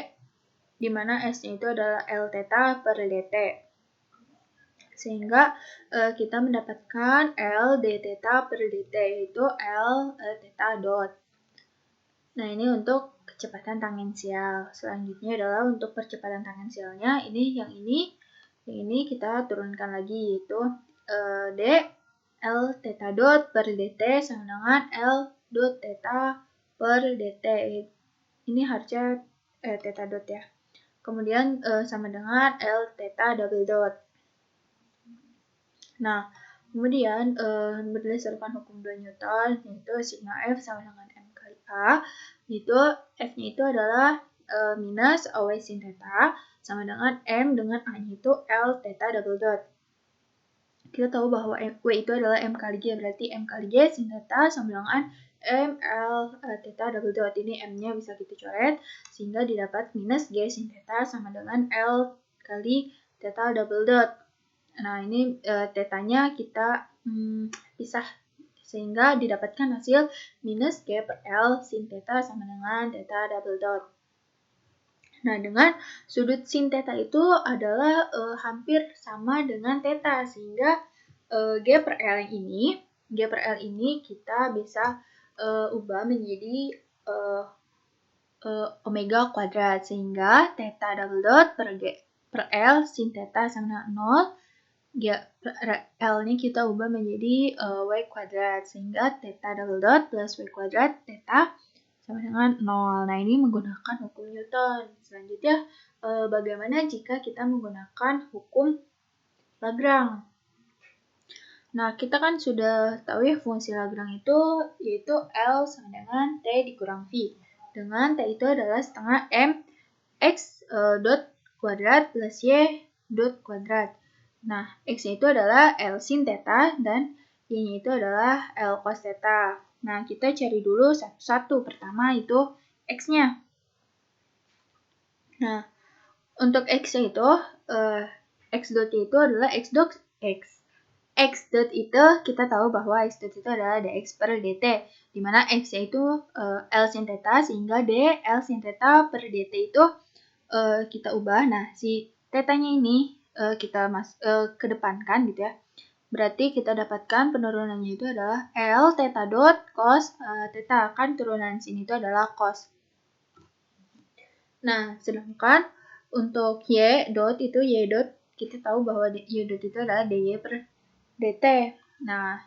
di mana S-nya itu adalah L theta per dt. Sehingga kita mendapatkan L d theta per dt, yaitu L theta dot. Nah, ini untuk kecepatan tangensial. Selanjutnya adalah untuk percepatan tangensialnya, yang ini kita turunkan lagi, yaitu D L theta dot per dt sama dengan L dot theta per dt. Ini harusnya theta dot ya. Kemudian sama dengan L theta double dot. Nah, kemudian berdasarkan hukum 2 Newton, yaitu sigma F sama dengan M kali A, yaitu F-nya itu adalah minus OY sin theta sama dengan M dengan A-nya itu L theta double dot. Kita tahu bahwa W itu adalah M kali G, berarti M kali G sin theta sama dengan M L theta double dot. Ini M-nya bisa kita coret, sehingga didapat minus G sin theta sama dengan L kali theta double dot. Nah, ini tetanya kita pisah sehingga didapatkan hasil minus G per L sin theta sama dengan theta double dot. Nah, dengan sudut sin theta itu adalah hampir sama dengan theta, sehingga G per L ini kita bisa ubah menjadi omega kuadrat, sehingga theta double dot per L sin theta sama dengan 0. L-nya kita ubah menjadi Y kuadrat, sehingga theta double dot plus Y kuadrat theta sama dengan 0. Nah, ini menggunakan hukum Newton. Selanjutnya, bagaimana jika kita menggunakan hukum Lagrange? Nah, kita kan sudah tahu ya fungsi Lagrange itu yaitu L sama dengan T dikurang V. Dengan T itu adalah setengah M X dot kuadrat plus Y dot kuadrat. Nah, X-nya itu adalah L sin theta dan Y-nya itu adalah L cos theta. Nah, kita cari dulu satu-satu. Pertama itu X-nya. Nah, untuk X-nya itu, X dot itu adalah X dot X. X dot itu kita tahu bahwa X dot itu adalah dx per dt, di mana X-nya itu L sin theta, sehingga d L sin theta per dt itu kita ubah. Nah, si theta-nya ini kita kedepankan gitu ya. Berarti kita dapatkan penurunannya itu adalah L theta dot cos theta, kan turunan sini itu adalah cos. Nah, sedangkan untuk Y dot itu Y dot kita tahu bahwa Y dot itu adalah dy per dt. Nah,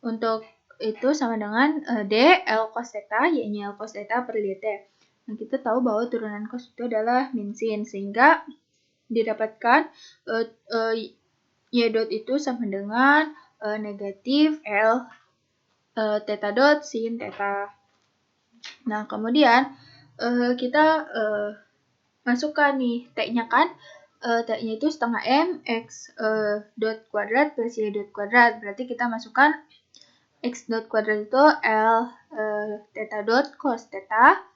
untuk itu sama dengan d L cos theta, Y-nya L cos theta per dt. Nah, kita tahu bahwa turunan cos itu adalah min sin, sehingga didapatkan Y dot itu sama dengan negatif L theta dot sin theta. Nah, kemudian kita masukkan nih T-nya kan, T-nya itu setengah M X dot kuadrat plus Y dot kuadrat. Berarti kita masukkan X dot kuadrat itu L theta dot cos theta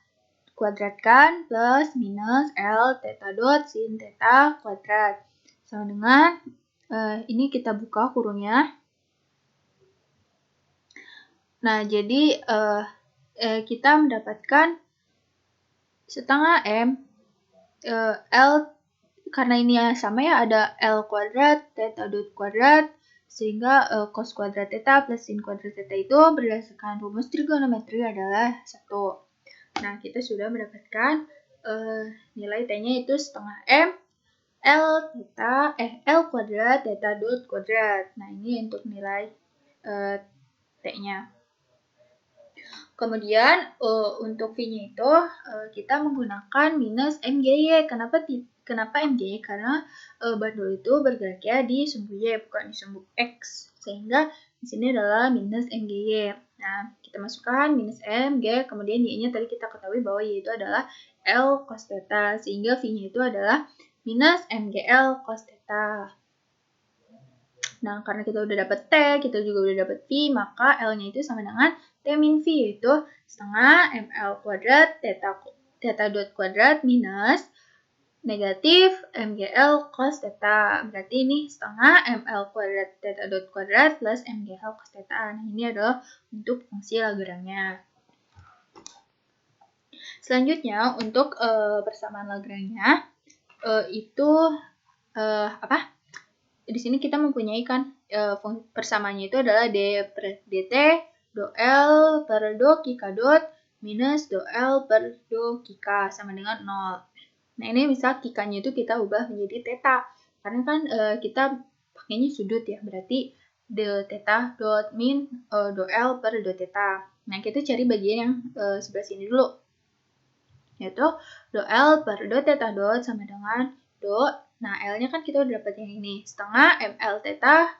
kuadratkan plus minus L theta dot sin theta kuadrat. Sama dengan ini kita buka kurungnya. Nah, jadi kita mendapatkan setengah M L, karena ini sama ya, ada L kuadrat theta dot kuadrat, sehingga cos kuadrat theta plus sin kuadrat theta itu berdasarkan rumus trigonometri adalah 1. Nah, kita sudah mendapatkan nilai T-nya itu setengah M L kuadrat theta dot kuadrat. Nah, ini untuk nilai T-nya. Kemudian untuk V-nya itu kita menggunakan minus MGY. Kenapa MGY? Karena bandul itu bergeraknya di sumbu Y, bukan di sumbu X. Sehingga di sini adalah minus MGY. Nah, kita masukkan minus MG, kemudian Y-nya tadi kita ketahui bahwa Y itu adalah L cos theta, sehingga V-nya itu adalah minus MGL cos theta. Nah, karena kita udah dapat T, kita juga udah dapat V, maka L-nya itu sama dengan T min V, yaitu setengah ML kuadrat theta dot kuadrat minus negatif MGL cos theta. Berarti ini setengah ML kuadrat theta dot kuadrat plus MGL cos theta. Nah, ini adalah untuk fungsi Lagrange-nya. Selanjutnya, untuk persamaan Lagrange-nya, itu di sini kita mempunyai kan persamaannya itu adalah d per dt do L per do kika dot minus do L per do kika sama dengan 0. Nah, ini misal kikanya itu kita ubah menjadi theta, karena kan kita pakainya sudut ya, berarti do theta dot min do L per do theta. Nah, kita cari bagian yang sebelah sini dulu, yaitu do L per do theta dot sama dengan do. Nah, L-nya kan kita udah dapat yang ini, setengah ML theta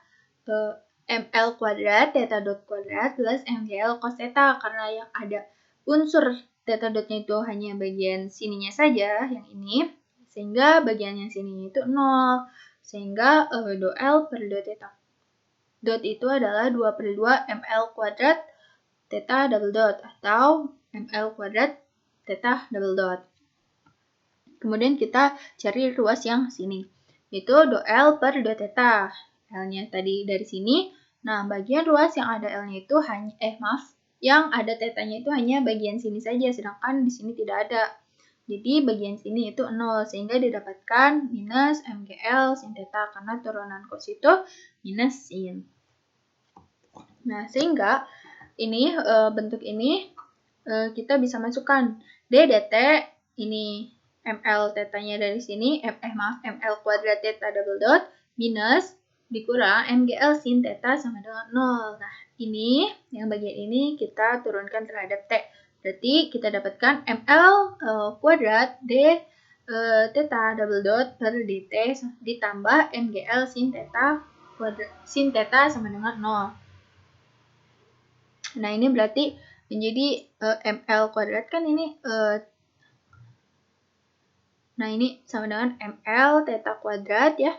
ML kuadrat theta dot kuadrat plus MGL cos theta, karena yang ada unsur theta dotnya itu hanya bagian sininya saja, yang ini, sehingga bagian yang sininya itu 0, sehingga do L per do theta dot itu adalah 2 per 2 ML kuadrat theta double dot, atau ML kuadrat theta double dot. Kemudian kita cari ruas yang sini, yaitu do L per do theta. L-nya tadi dari sini Nah, bagian ruas yang ada L-nya itu hanya, yang ada tetanya itu hanya bagian sini saja, sedangkan di sini tidak ada. Jadi bagian sini itu 0, sehingga didapatkan minus MGL sin theta, karena turunan cos itu minus sin. Nah, sehingga ini bentuk ini kita bisa masukkan D dt ini ML tetanya dari sini, ML kuadrat theta double dot minus dikurang MGL sin theta sama dengan 0. Nah, ini yang bagian ini kita turunkan terhadap T. Berarti kita dapatkan ML kuadrat D theta double dot per dt ditambah MGL sin theta sama dengan 0. Nah, ini berarti menjadi ML kuadrat kan ini nah ini sama dengan ML theta kuadrat ya,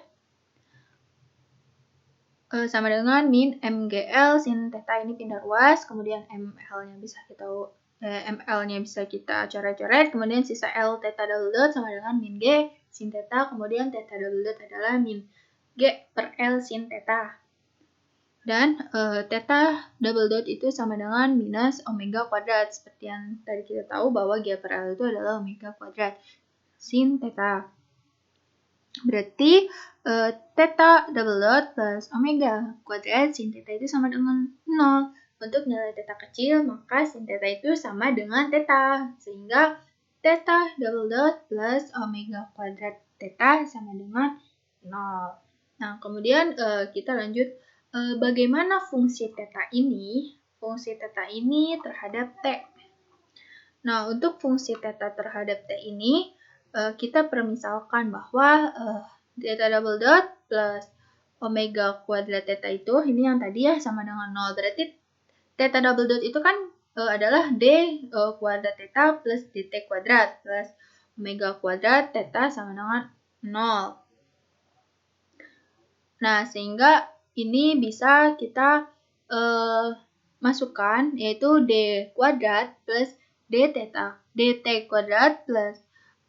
sama dengan min MGL sin theta, ini pindah ruas, kemudian ML-nya bisa kita coret-coret, kemudian sisa L theta double dot sama dengan min G sin theta, kemudian theta double dot adalah min G per L sin theta. Dan theta double dot itu sama dengan minus omega kuadrat, seperti yang tadi kita tahu bahwa G per L itu adalah omega kuadrat sin theta. Berarti theta double dot plus omega kuadrat sin theta itu sama dengan 0. Untuk nilai theta kecil, maka sin theta itu sama dengan theta, sehingga theta double dot plus omega kuadrat theta sama dengan 0. Nah, kemudian kita lanjut, bagaimana fungsi theta ini terhadap T. Nah, untuk fungsi theta terhadap T ini, kita permisalkan bahwa theta double dot plus omega kuadrat theta itu, ini yang tadi ya, sama dengan 0. Berarti theta double dot itu kan adalah D kuadrat theta plus dt kuadrat plus omega kuadrat theta sama dengan 0. Nah, sehingga ini bisa kita masukkan, yaitu D kuadrat plus D dt kuadrat plus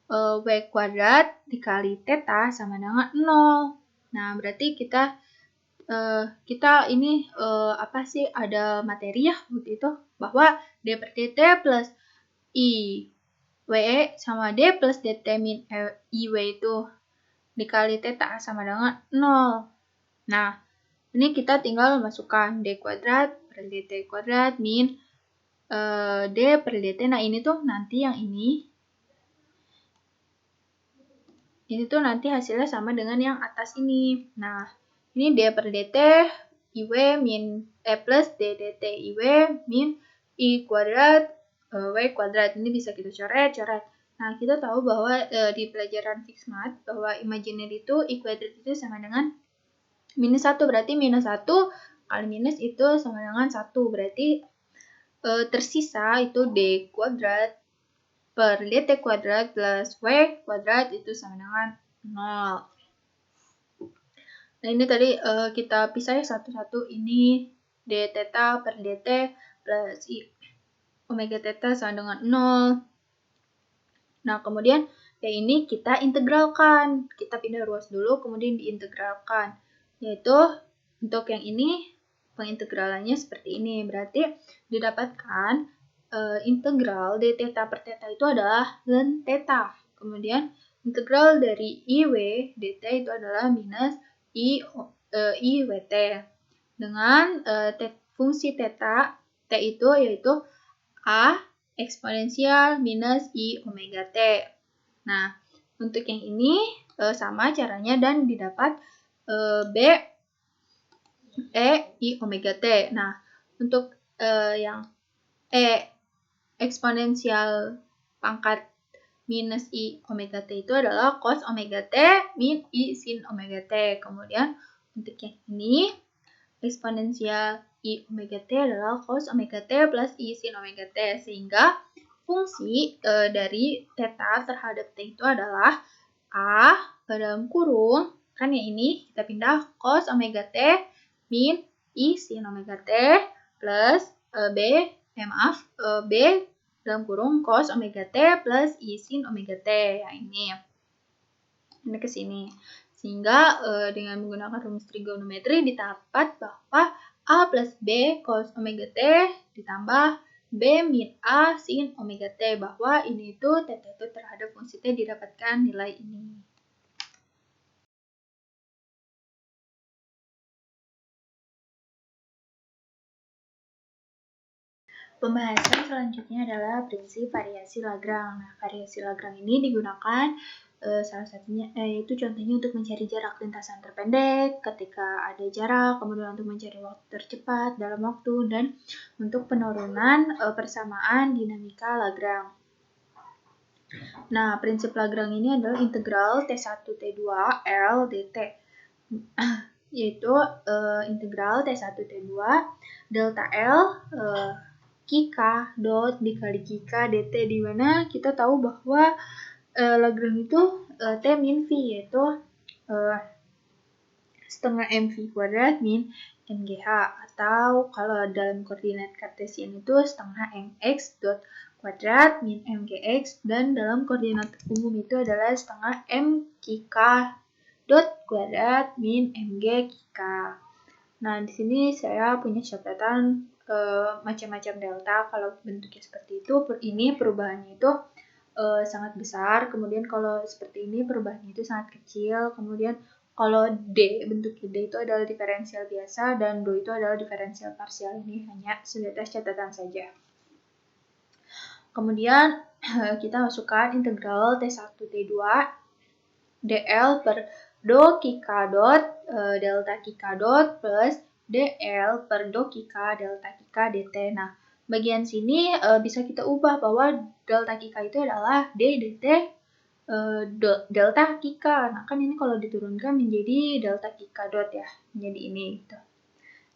W kuadrat dikali theta sama dengan 0. Nah, berarti kita ini ada materi ya waktu itu, bahwa D per dt plus I W sama D plus dt min I W itu dikali theta sama dengan 0. Nah, ini kita tinggal masukkan D kuadrat per dt kuadrat min D per dt. Nah, ini tuh nanti yang ini tuh nanti hasilnya sama dengan yang atas ini. Nah, ini D per dt IW min plus D dt IW min I kuadrat W kuadrat. Ini bisa kita coret-coret. Nah, kita tahu bahwa di pelajaran fixed math bahwa imaginary itu I kuadrat itu sama dengan minus 1. Berarti minus 1 kali minus itu sama dengan 1. Berarti tersisa itu D kuadrat per dt kuadrat plus W kuadrat itu sama dengan 0. Nah, ini tadi kita pisah ya satu-satu. Ini D theta per dt plus I omega theta sama dengan 0. Nah, kemudian ini kita integralkan. Kita pindah ruas dulu, kemudian diintegralkan. Yaitu untuk yang ini pengintegralannya seperti ini. Berarti didapatkan integral d theta per theta itu adalah ln theta. Kemudian integral dari IW dt itu adalah minus IWT. Dengan fungsi theta T itu yaitu A eksponensial minus I omega T. Nah, untuk yang ini sama caranya dan didapat B I omega T. Nah, untuk yang eksponensial pangkat minus I omega T itu adalah cos omega T min I sin omega T. Kemudian untuk yang ini eksponensial I omega T adalah cos omega T plus I sin omega T. Sehingga fungsi dari theta terhadap T itu adalah A dalam kurung, kan yang ini kita pindah cos omega T min I sin omega T plus B dalam kurung cos omega T plus I sin omega T. Ya, ini ke sini. Sehingga dengan menggunakan rumus trigonometri didapat bahwa A plus B cos omega T ditambah B min A sin omega T, bahwa ini itu θ itu terhadap fungsi T didapatkan nilai ini. Pembahasan selanjutnya adalah prinsip variasi Lagrange. Nah, variasi Lagrange ini digunakan salah satunya itu contohnya untuk mencari jarak lintasan terpendek ketika ada jarak, kemudian untuk mencari waktu tercepat dalam waktu, dan untuk penurunan persamaan dinamika Lagrange. Nah, prinsip Lagrange ini adalah integral T1 T2 L dt, yaitu integral T1 T2 delta L Kika dot dikali Kika dt, di mana kita tahu bahwa Lagrange itu T min V, yaitu setengah mv kuadrat min mgh, atau kalau dalam koordinat kartesian itu setengah mx dot kuadrat min mgx, dan dalam koordinat umum itu adalah setengah m kika dot kuadrat min mg kika. Nah, di sini saya punya catatan macam-macam delta. Kalau bentuknya seperti itu, ini perubahannya itu sangat besar. Kemudian kalau seperti ini perubahannya itu sangat kecil. Kemudian kalau D, bentuknya D itu adalah diferensial biasa, dan Do itu adalah diferensial parsial. Ini hanya sebatas catatan saja. Kemudian kita masukkan integral T1 T2 dl per do kika dot delta kika dot plus dl per do kika delta kika dt. Nah, bagian sini bisa kita ubah bahwa delta kika itu adalah d dt delta kika. Nah, kan ini kalau diturunkan menjadi delta kika dot ya, menjadi ini gitu.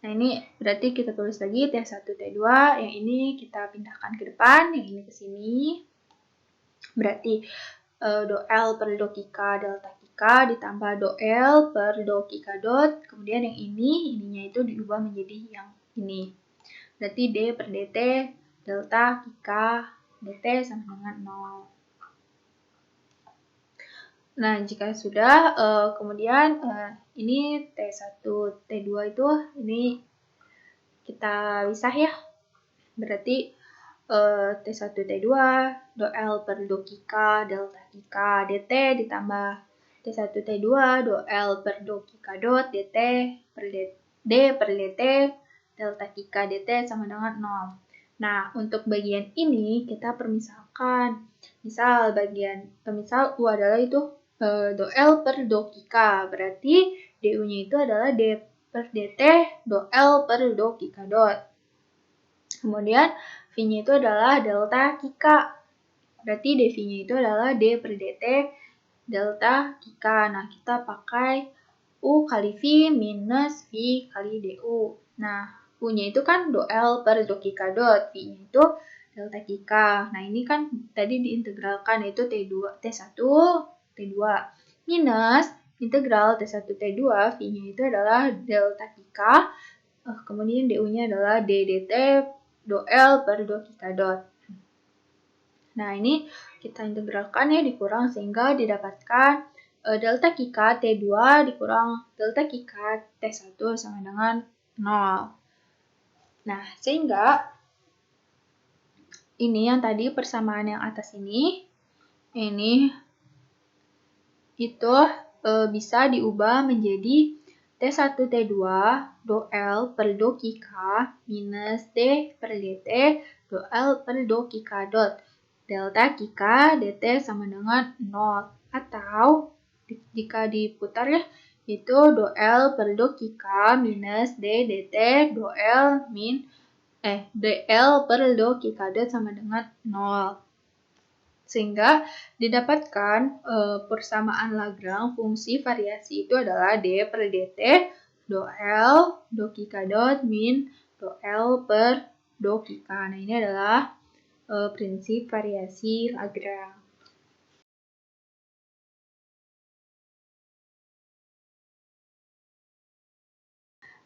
Nah, ini berarti kita tulis lagi T1 T2, yang ini kita pindahkan ke depan, yang ini ke sini. Berarti do L per do kika delta kika ditambah do L per do kika dot, kemudian yang ininya itu diubah menjadi yang ini. Berarti D per dt delta kika dt sama dengan 0. Nah, jika sudah, kemudian ini T1 T2 itu ini kita pisah ya. Berarti T1 T2 do L per do kika delta kika dt ditambah T1 T2 do L per do kika dot dt per d per dt delta kika dt sama dengan 0. Nah, untuk bagian ini kita permisalkan. Misal U adalah itu do L per do kika, berarti du-nya itu adalah d per dt do L per do kika dot. Kemudian V-nya itu adalah delta kika. Berarti dV-nya itu adalah D per dt delta kika. Nah, kita pakai U kali V minus V kali DU. Nah, U-nya itu kan do L per do kika dot. V-nya itu delta kika. Nah, ini kan tadi diintegralkan, yaitu T1 T2 minus integral T1 T2, V-nya itu adalah delta kika. Kemudian DU-nya adalah D dt do L per do kika dot. Nah, ini kita integralkan ya, dikurang sehingga didapatkan delta kika T2 dikurang delta kika T1 sama dengan 0. Nah, sehingga ini yang tadi persamaan yang atas ini itu bisa diubah menjadi T1 T2 do L per do kika minus D per dt do L per do kika dot delta kika dt sama dengan 0. Atau jika diputar ya, itu do L per do kika minus D dt do L dl per do kika dot sama dengan 0. Sehingga didapatkan persamaan Lagrange fungsi variasi itu adalah D per dt do L do kika dot min do L per do kika. Nah, ini adalah prinsip variasi Lagrange.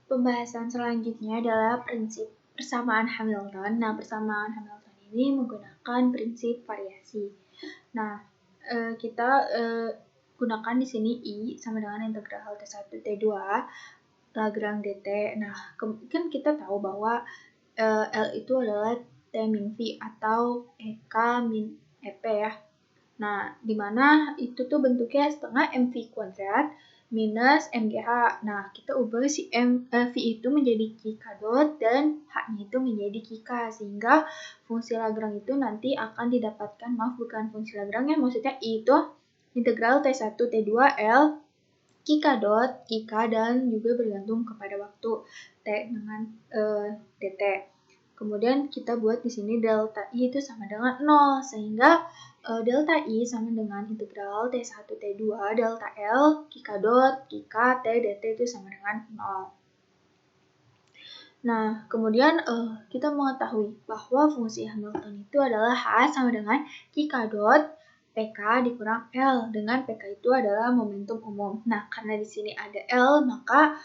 Pembahasan selanjutnya adalah prinsip persamaan Hamilton. Nah, persamaan Hamilton ini menggunakan prinsip variasi. Nah, kita gunakan di sini I sama dengan integral T1 T2 Lagrange dt. Nah, kan kita tahu bahwa L itu adalah T min V atau EK min EP ya. Nah, dimana itu tuh bentuknya setengah MV kuadrat minus MGH. Nah, kita ubah si V itu menjadi K dot dan H-nya itu menjadi K, sehingga fungsi Lagrange itu nanti akan didapatkan, bukan fungsi Lagrange ya, maksudnya I itu integral T1 T2 L dot dan juga bergantung kepada waktu T dengan dt. Kemudian kita buat di sini delta I itu sama dengan 0, sehingga delta I sama dengan integral T1 T2 delta L dot T dt itu sama dengan 0. Nah, kemudian kita mengetahui bahwa fungsi Hamilton itu adalah H sama dengan dot PK dikurang L, dengan PK itu adalah momentum umum. Nah, karena di sini ada L, maka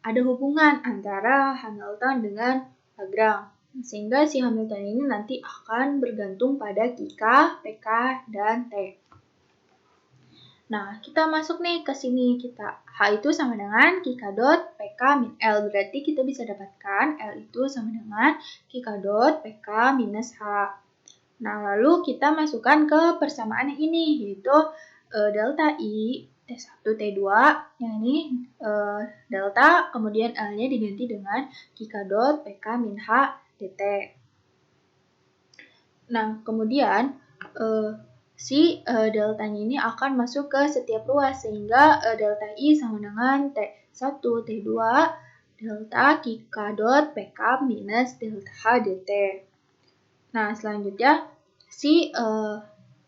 ada hubungan antara Hamilton dengan Lagrange. Sehingga si Hamilton ini nanti akan bergantung pada PK, dan T. Nah, kita masuk nih ke sini. H itu sama dengan dot PK min L. Berarti kita bisa dapatkan L itu sama dengan dot PK minus H. Nah, lalu kita masukkan ke persamaan yang ini, yaitu delta I T1 T2, yang ini delta, kemudian L-nya diganti dengan dot PK min H dt. Nah, kemudian si deltanya ini akan masuk ke setiap ruas, sehingga delta I sama dengan T1 T2 delta dot PK minus delta H dt. Nah, selanjutnya si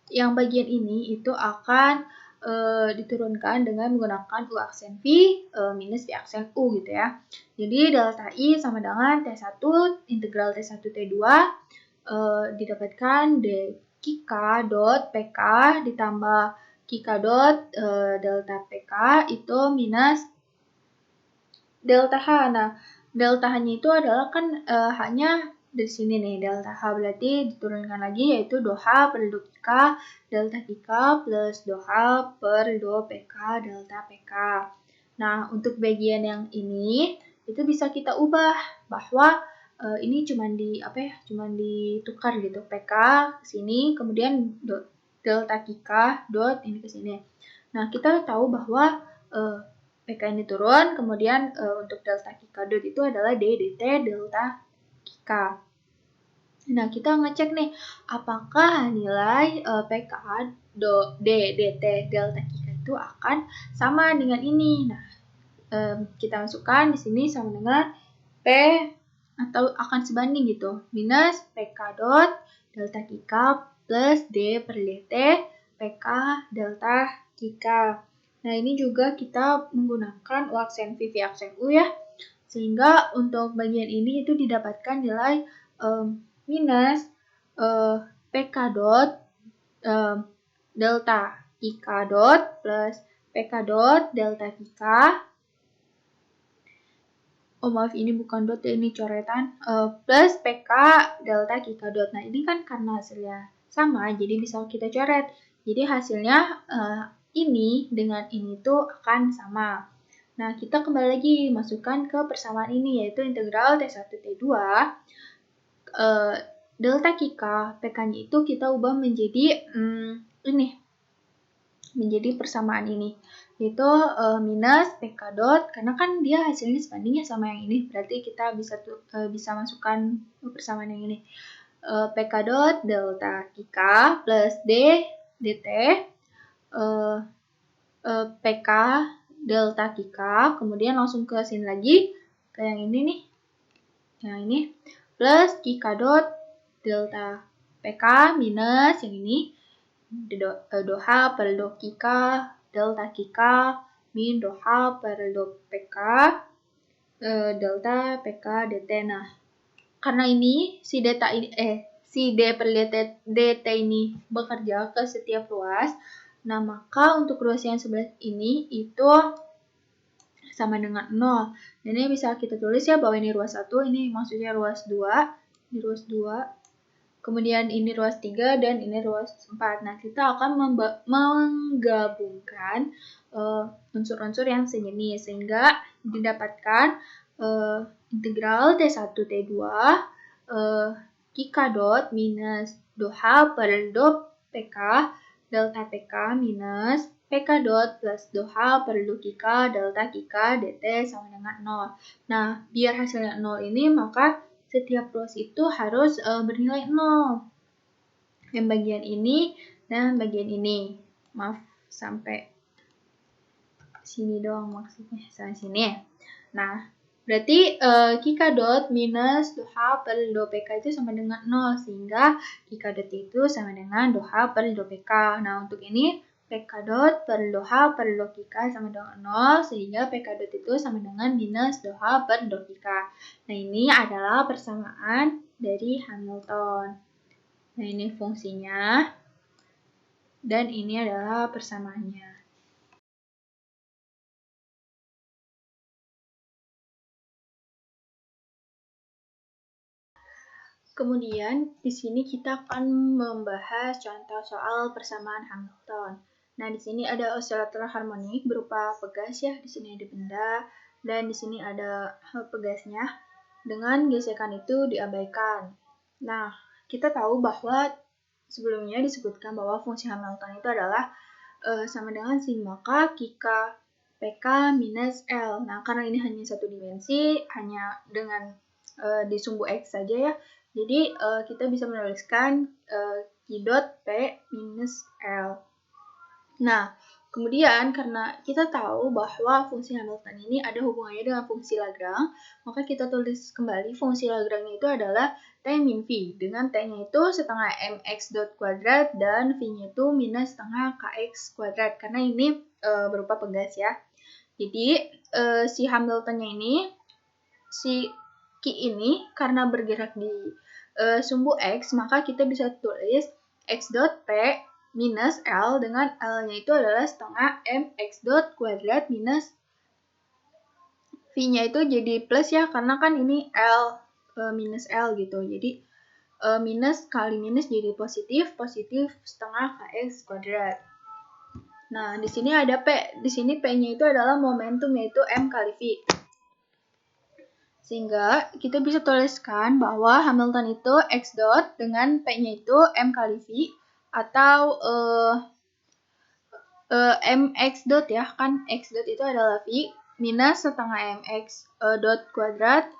yang bagian ini itu akan diturunkan dengan menggunakan U aksen V minus V aksen U gitu ya. Jadi delta I sama dengan T1 integral T1 T2 didapatkan K dot PK ditambah K dot delta PK itu minus delta H. Nah, delta H-nya itu adalah kan H-nya dari sini nih, delta H berarti diturunkan lagi, yaitu dou H per dou K delta K plus dou H per dou PK delta PK. Nah, untuk bagian yang ini itu bisa kita ubah bahwa ini cuman ditukar gitu, PK ke sini, kemudian delta K dot ini ke sini. Nah, kita tahu bahwa PK ini turun, kemudian untuk delta K dot itu adalah D dt delta K. Nah, kita ngecek nih, apakah nilai PK D dt delta K itu akan sama dengan ini. Nah, kita masukkan di sini sama dengan P atau akan sebanding gitu, minus PK dot delta K plus D per dt PK delta K. Nah, ini juga kita menggunakan U aksen V, V aksen U ya. Sehingga untuk bagian ini itu didapatkan nilai minus PK dot delta K dot plus PK dot delta K. Oh maaf, ini bukan dot ya, ini coretan. Plus PK delta K dot. Nah, ini kan karena hasilnya sama, jadi bisa kita coret. Jadi hasilnya ini dengan ini tuh akan sama. Nah, kita kembali lagi masukkan ke persamaan ini, yaitu integral T1 T2 delta K, PK-nya itu kita ubah menjadi ini, menjadi persamaan ini, yaitu minus PK dot, karena kan dia hasilnya sebandingnya sama yang ini, berarti kita bisa masukkan persamaan yang ini, PK dot delta K plus D dt PK delta K, kemudian langsung ke sini lagi, ke yang ini nih, yang ini, plus K dot delta PK minus yang ini, dou H per dou K delta K min dou H per dou PK delta PK dt. Nah, karena ini si D per dt ini bekerja ke setiap ruas, nah maka untuk ruas yang sebelah ini itu sama dengan 0. Dan ini bisa kita tulis ya bahwa ini ruas 1, ini maksudnya ruas 2, ini ruas 2. Kemudian ini ruas 3 dan ini ruas 4. Nah, kita akan menggabungkan unsur-unsur yang sejenis, sehingga didapatkan integral T1 T2 Kk dot minus do H per do PK delta PK minus PK dot plus do H per do Kk delta Kk dt sama dengan 0. Nah, biar hasilnya 0 ini, maka setiap ruas itu harus bernilai 0. Yang bagian ini dan bagian ini. Maaf, sampai sini doang maksudnya, sampai sini. Nah, berarti Kk dot minus do H per do PK itu sama dengan 0, sehingga Kk dot itu sama dengan do H per do PK. Nah, untuk ini PK dot per do H per do Kk sama dengan 0, sehingga PK dot itu sama dengan minus do H per do Kk. Nah, ini adalah persamaan dari Hamilton. Nah, ini fungsinya, dan ini adalah persamaannya. Kemudian di sini kita akan membahas contoh soal persamaan Hamilton. Nah, di sini ada osilator harmonik berupa pegas ya. Di sini ada benda dan di sini ada pegasnya. Dengan gesekan itu diabaikan. Nah, kita tahu bahwa sebelumnya disebutkan bahwa fungsi Hamilton itu adalah sama dengan sigma K Kk PK minus L. Nah, karena ini hanya satu dimensi, hanya dengan di sumbu X saja ya. Jadi, kita bisa menuliskan Q dot P minus L. Nah, kemudian karena kita tahu bahwa fungsi Hamilton ini ada hubungannya dengan fungsi Lagrange, maka kita tulis kembali fungsi Lagrange itu adalah T min V. Dengan T-nya itu setengah mx dot kuadrat dan V-nya itu minus setengah kx kuadrat. Karena ini berupa pegas ya. Jadi, si Hamiltonnya ini, si Q ini karena bergerak di sumbu X, maka kita bisa tulis X dot P minus L dengan L-nya itu adalah setengah mx dot kuadrat minus V-nya itu jadi plus ya, karena kan ini L minus L gitu. Jadi minus kali minus jadi positif setengah kx kuadrat. Nah, di sini ada P. Di sini P-nya itu adalah momentum, yaitu M kali V. Sehingga kita bisa tuliskan bahwa Hamilton itu X dot dengan P-nya itu M kali V, atau mx dot ya, kan X dot itu adalah V, minus setengah mx dot kuadrat,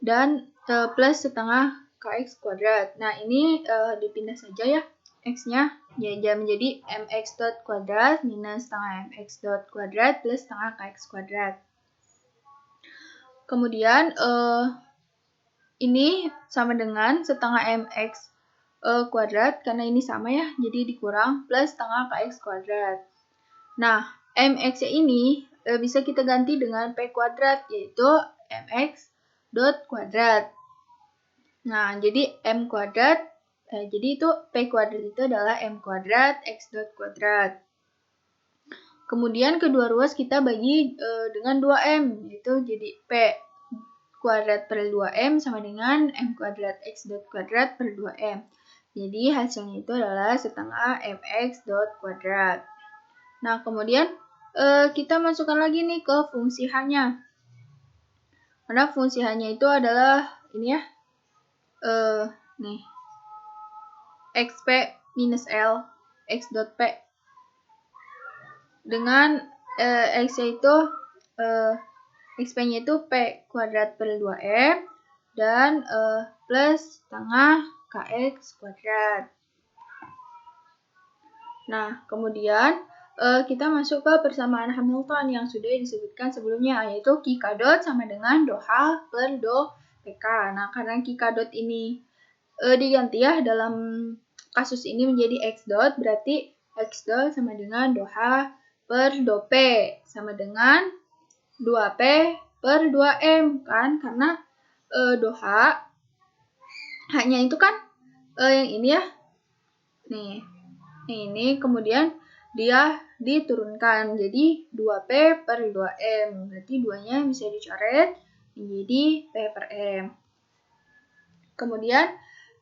dan plus setengah kx kuadrat. Nah, ini dipindah saja ya X-nya, ya menjadi mx dot kuadrat minus setengah mx dot kuadrat plus setengah kx kuadrat. Kemudian ini sama dengan setengah mx kuadrat, karena ini sama ya, jadi dikurang plus setengah kx kuadrat. Nah, mx-nya ini bisa kita ganti dengan p kuadrat, yaitu mx dot kuadrat. Nah, jadi m kuadrat, jadi itu p kuadrat itu adalah m kuadrat x dot kuadrat. Kemudian kedua ruas kita bagi dengan 2m, yaitu jadi P kuadrat per 2m sama dengan M kuadrat X dot kuadrat per 2m. Jadi hasilnya itu adalah setengah MX dot kuadrat. Nah, kemudian kita masukkan lagi nih ke fungsi H-nya. Karena fungsi H-nya itu adalah ini ya, nih, XP minus L, X dot P. Dengan X-nya itu XP-nya itu P kuadrat per 2M dan plus setengah KX kuadrat. Nah, kemudian kita masuk ke persamaan Hamilton yang sudah disebutkan sebelumnya, yaitu Kk dot sama dengan do H per do PK. Nah, karena Kk dot ini diganti ya dalam kasus ini menjadi X dot, berarti X dot sama dengan do H per do P sama dengan 2P per 2M kan, karena do H hanya itu kan yang ini ya, nih ini, kemudian dia diturunkan jadi 2P per 2M, berarti 2-nya bisa dicoret menjadi P per M. Kemudian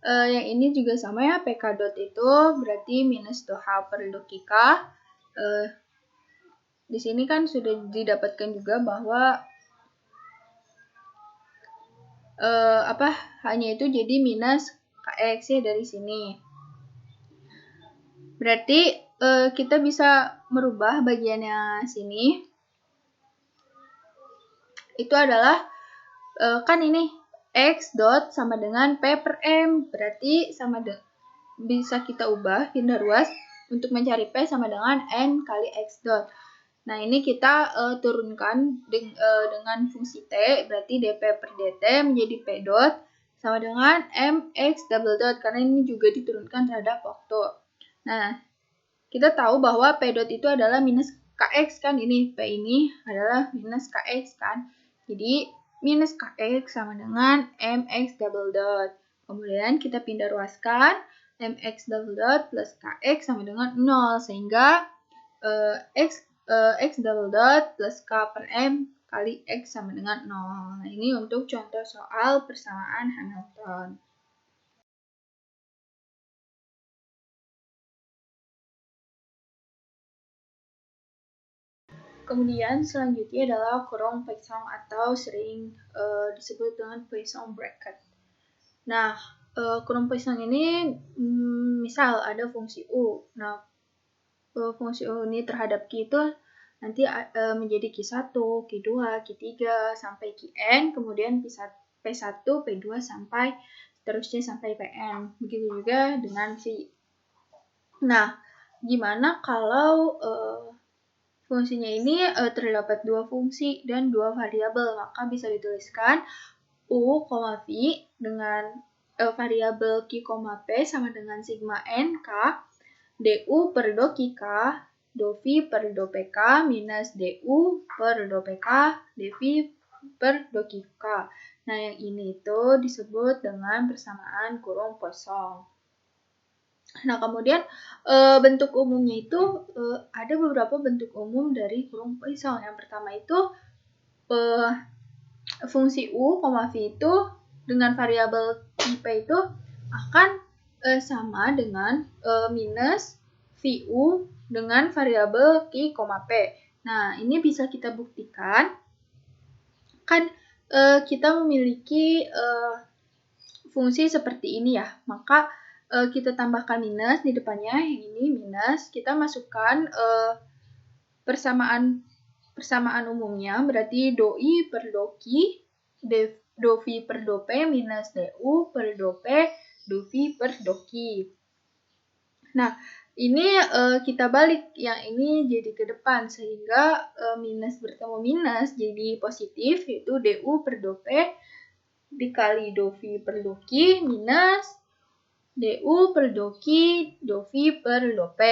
yang ini juga sama ya, PK dot itu berarti minus do H per do Kk. Di sini kan sudah didapatkan juga bahwa hanya itu jadi minus kx ya dari sini. Berarti kita bisa merubah bagiannya sini. Itu adalah kan ini x dot sama dengan p per m. Berarti bisa kita ubah pindah ruas untuk mencari p sama dengan n kali x dot. Nah, ini kita turunkan dengan fungsi t, berarti dp per dt menjadi p dot sama dengan mx double dot, karena ini juga diturunkan terhadap waktu. Nah, kita tahu bahwa p dot itu adalah minus kx kan, ini p ini adalah minus kx kan. Jadi, minus kx sama dengan mx double dot. Kemudian kita pindah ruaskan, mx double dot plus kx sama dengan 0, sehingga x double dot plus k per m kali x sama dengan 0. Nah, ini untuk contoh soal persamaan Hamilton. Kemudian selanjutnya adalah kurung Poisson atau sering disebut dengan Poisson bracket. Nah, kurung Poisson ini misal ada fungsi u. Nah, fungsi u ini terhadap q itu nanti menjadi Q1, Q2, Q3, sampai Qn, kemudian P1, P2, sampai seterusnya sampai Pn. Begitu juga dengan phi. Nah, gimana kalau fungsinya ini terdapat dua fungsi dan dua variabel, maka bisa dituliskan u, phi dengan variabel q, p sama dengan sigma n k du per do k do phi per do pk minus du per do pk dv per do k. Nah, yang ini itu disebut dengan persamaan kurung Poisson. Nah, kemudian bentuk umumnya itu ada beberapa bentuk umum dari kurung Poisson. Yang pertama itu fungsi u, phi itu dengan variabel p itu akan sama dengan minus phi u dengan variabel q, p. Nah, ini bisa kita buktikan. Kan kita memiliki fungsi seperti ini ya, maka kita tambahkan minus di depannya, yang ini minus, kita masukkan persamaan umumnya, berarti doi per doki, do phi per do p minus du per do p, do phi per doki. Nah, ini kita balik, yang ini jadi ke depan, sehingga minus bertemu minus jadi positif, yaitu du per do p dikali do phi per doki minus du per doki do phi per do p.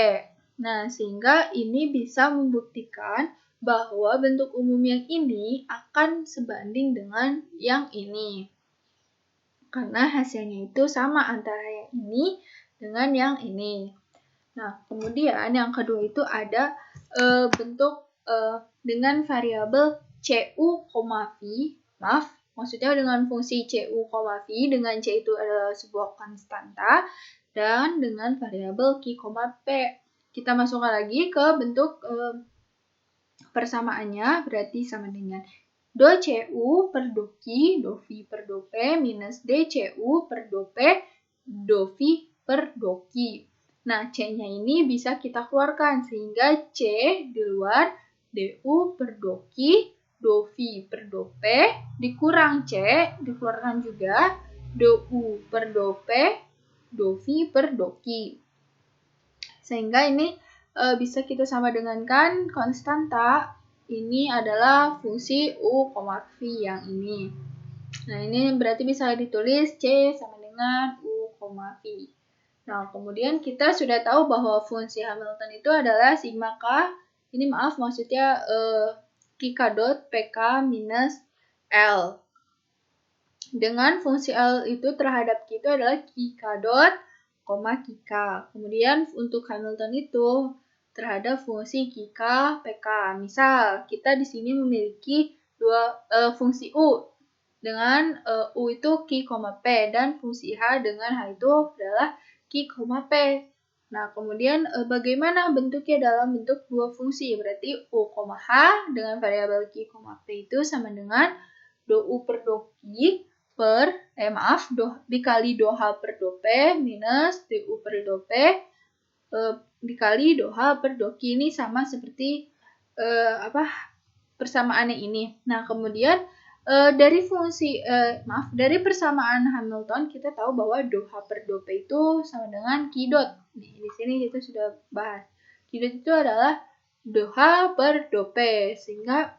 Nah, sehingga ini bisa membuktikan bahwa bentuk umum yang ini akan sebanding dengan yang ini. Karena hasilnya itu sama antara yang ini dengan yang ini. Nah, kemudian yang kedua itu ada bentuk dengan variabel cu, phi. Maksudnya dengan fungsi cu, phi, dengan c itu adalah sebuah konstanta, dan dengan variabel q, p. Kita masukkan lagi ke bentuk persamaannya, berarti sama dengan do cu per do q, do phi per do p, minus dcu per do p, do phi per do q. Nah, c-nya ini bisa kita keluarkan, sehingga c di luar du per do q, do phi per do p, dikurang c, dikeluarkan juga do u per do p, do phi per do q. Sehingga ini bisa kita sama dengankan konstanta, ini adalah fungsi u, phi yang ini. Nah, ini berarti bisa ditulis c sama dengan u, phi. Nah, kemudian kita sudah tahu bahwa fungsi Hamilton itu adalah sigma k, ini maksudnya k dot pk minus L. Dengan fungsi L itu terhadap Q itu adalah k dot, k. Kemudian untuk Hamilton itu terhadap fungsi k, pk. Misal, kita di sini memiliki dua fungsi u. Dengan u itu k, p, dan fungsi h dengan h itu adalah k, p. Nah, kemudian bagaimana bentuknya dalam bentuk dua fungsi? Berarti u, h dengan variabel k, p itu sama dengan do u per do q dikali do H per do P minus du per do P dikali do H per do Q. Ini sama seperti persamaannya ini. Nah, kemudian dari persamaan Hamilton kita tahu bahwa do H per do P itu sama dengan Q dot. Di sini kita sudah bahas. Q dot itu adalah do H per do P, sehingga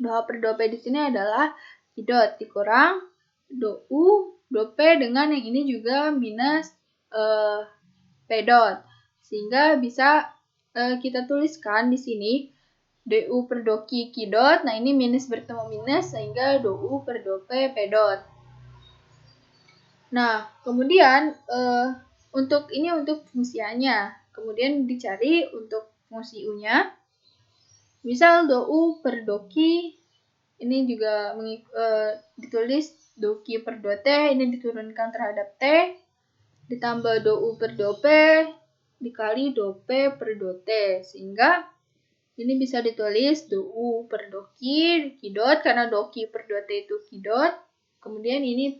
do H per do P di sini adalah Q dot dikurang do U do P dengan yang ini juga minus P dot, sehingga bisa kita tuliskan di sini du per do Q dot. Nah, ini minus bertemu minus sehingga do U per do P dot. Nah, kemudian untuk fungsi A-nya. Kemudian dicari untuk fungsi U-nya. Misal do U per do Q ini juga ditulis do Q per do T, ini diturunkan terhadap T, ditambah do U per do P dikali do P per do T, sehingga ini bisa ditulis do U per do Q dot, karena do Q per do T itu Q dot. Kemudian ini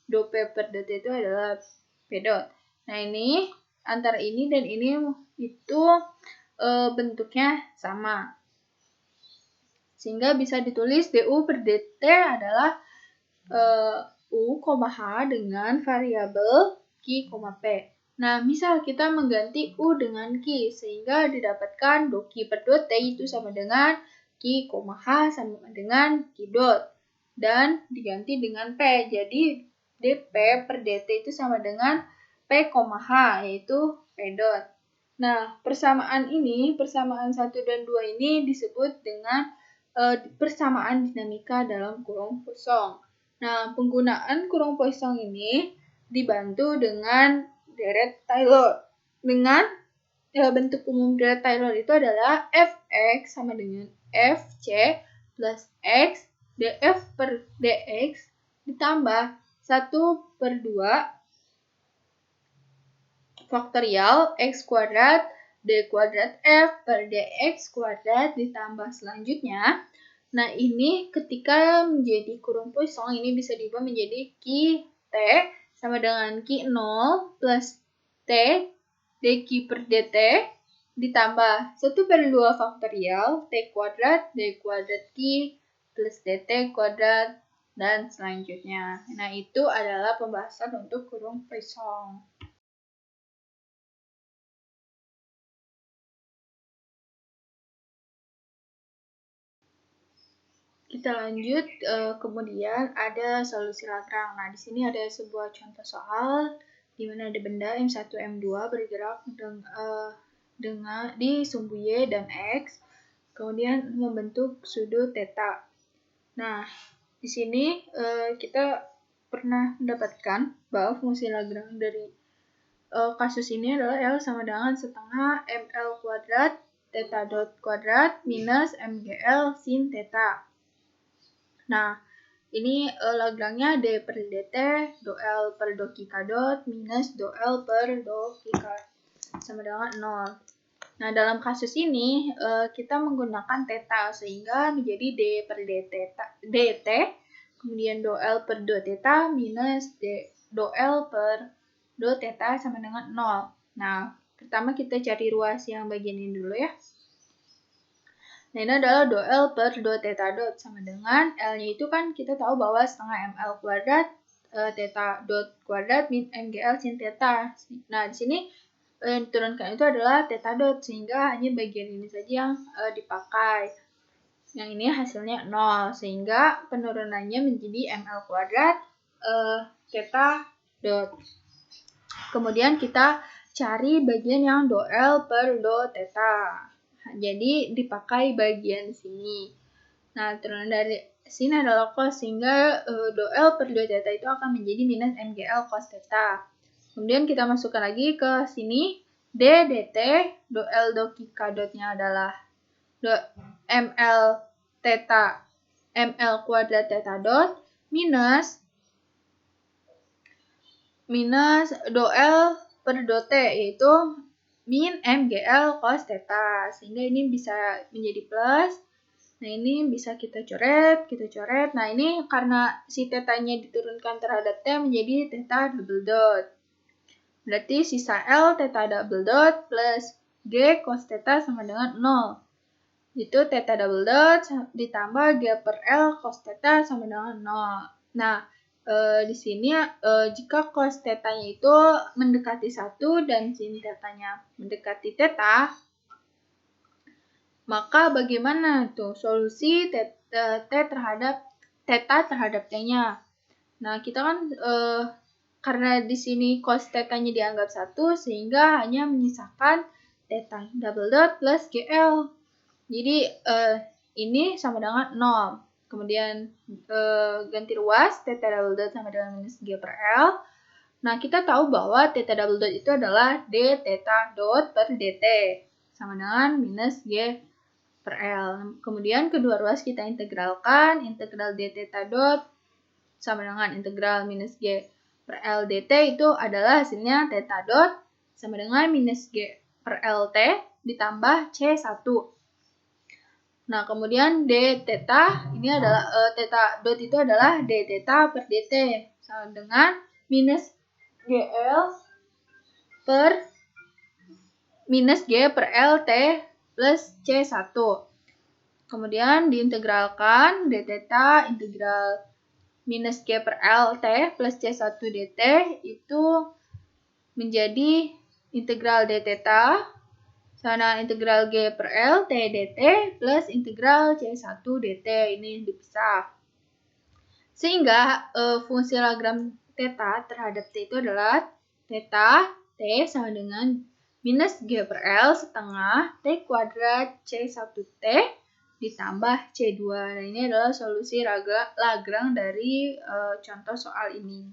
do P per do T itu adalah P dot. Nah, ini antara ini dan ini itu bentuknya sama. Sehingga bisa ditulis du per dt adalah U, H dengan variabel Q, P. Nah, misal kita mengganti U dengan Q, sehingga didapatkan do Q per do T itu sama dengan Q, H sama dengan Q dot. Dan diganti dengan P, jadi dP per dt itu sama dengan P, H, yaitu P dot. Nah, persamaan 1 dan 2 ini disebut dengan persamaan dinamika dalam kurung Poisson. Nah, penggunaan kurung Poisson ini dibantu dengan deret Taylor. Dengan bentuk umum deret Taylor itu adalah Fx sama dengan Fc plus X df per dx ditambah 1 per 2 faktorial x kuadrat d kuadrat f per dx kuadrat ditambah selanjutnya. Nah, ini ketika menjadi kurung Poisson ini bisa diubah menjadi Q T sama dengan Q 0 plus T dq per dt ditambah 1 per 2 faktorial T kuadrat d kuadrat Q plus dt kuadrat dan selanjutnya. Nah, itu adalah pembahasan untuk kurung Poisson. Kita lanjut, kemudian ada solusi Lagrange. Nah, di sini ada sebuah contoh soal di mana ada benda M1, M2 bergerak dengan di sumbu Y dan X, kemudian membentuk sudut theta. Nah, di sini kita pernah mendapatkan bahwa fungsi Lagrange dari kasus ini adalah L sama dengan setengah ML kuadrat theta dot kuadrat minus MGL sin theta. Nah, ini Lagrange-nya d per dt do L per do Q dot minus do L per do Q sama dengan 0. Nah, dalam kasus ini kita menggunakan theta sehingga menjadi d per dt, kemudian do L per do theta minus do L per do theta sama dengan 0. Nah, pertama kita cari ruas yang bagian ini dulu ya. Nah, ini adalah do L per do theta dot sama dengan L-nya itu kan kita tahu bahwa setengah ML kuadrat theta dot kuadrat min MGL sin theta. Nah, di sini yang diturunkan itu adalah theta dot, sehingga hanya bagian ini saja yang dipakai. Yang ini hasilnya 0, sehingga penurunannya menjadi ML kuadrat theta dot. Kemudian kita cari bagian yang do L per do theta. Jadi dipakai bagian sini. Nah, turunan dari sini adalah cos, sehingga do L per do theta itu akan menjadi minus MGL cos theta. Kemudian kita masukkan lagi ke sini d dt do L do Q dotnya adalah do ML theta ML kuadrat theta dot minus do L per do T, yaitu min MGL cos theta, sehingga ini bisa menjadi plus. Nah, ini bisa kita coret. Nah, ini karena si tetanya diturunkan terhadap T menjadi theta double dot. Berarti sisa L theta double dot plus G cos theta sama dengan 0. Itu theta double dot ditambah G per L cos theta sama dengan 0. Nah, di sini jika cos theta-nya itu mendekati 1 dan sin theta-nya mendekati theta, maka bagaimana tuh solusi T terhadap theta terhadap T-nya? Nah, kita kan karena di sini cos theta-nya dianggap 1 sehingga hanya menyisakan theta double dot plus GL. Jadi ini sama dengan 0. Kemudian ganti ruas theta double dot sama dengan minus G per L. Nah, kita tahu bahwa theta double dot itu adalah d theta dot per dt sama dengan minus G per L. Kemudian kedua ruas kita integralkan, integral d theta dot sama dengan integral minus G per L dt itu adalah hasilnya theta dot sama dengan minus G per LT ditambah C1. Nah, kemudian d theta ini adalah theta dot itu adalah d theta per dt sama dengan minus GL per minus G per LT plus C1. Kemudian diintegralkan d theta integral minus G per LT plus C1 dt itu menjadi integral d theta sama integral G per L T dt plus integral C1 dt. Ini dipisah. Sehingga fungsi Lagrange theta terhadap T itu adalah theta T sama dengan minus G per L setengah T kuadrat C1T ditambah C2. Nah, ini adalah solusi Lagrange dari contoh soal ini.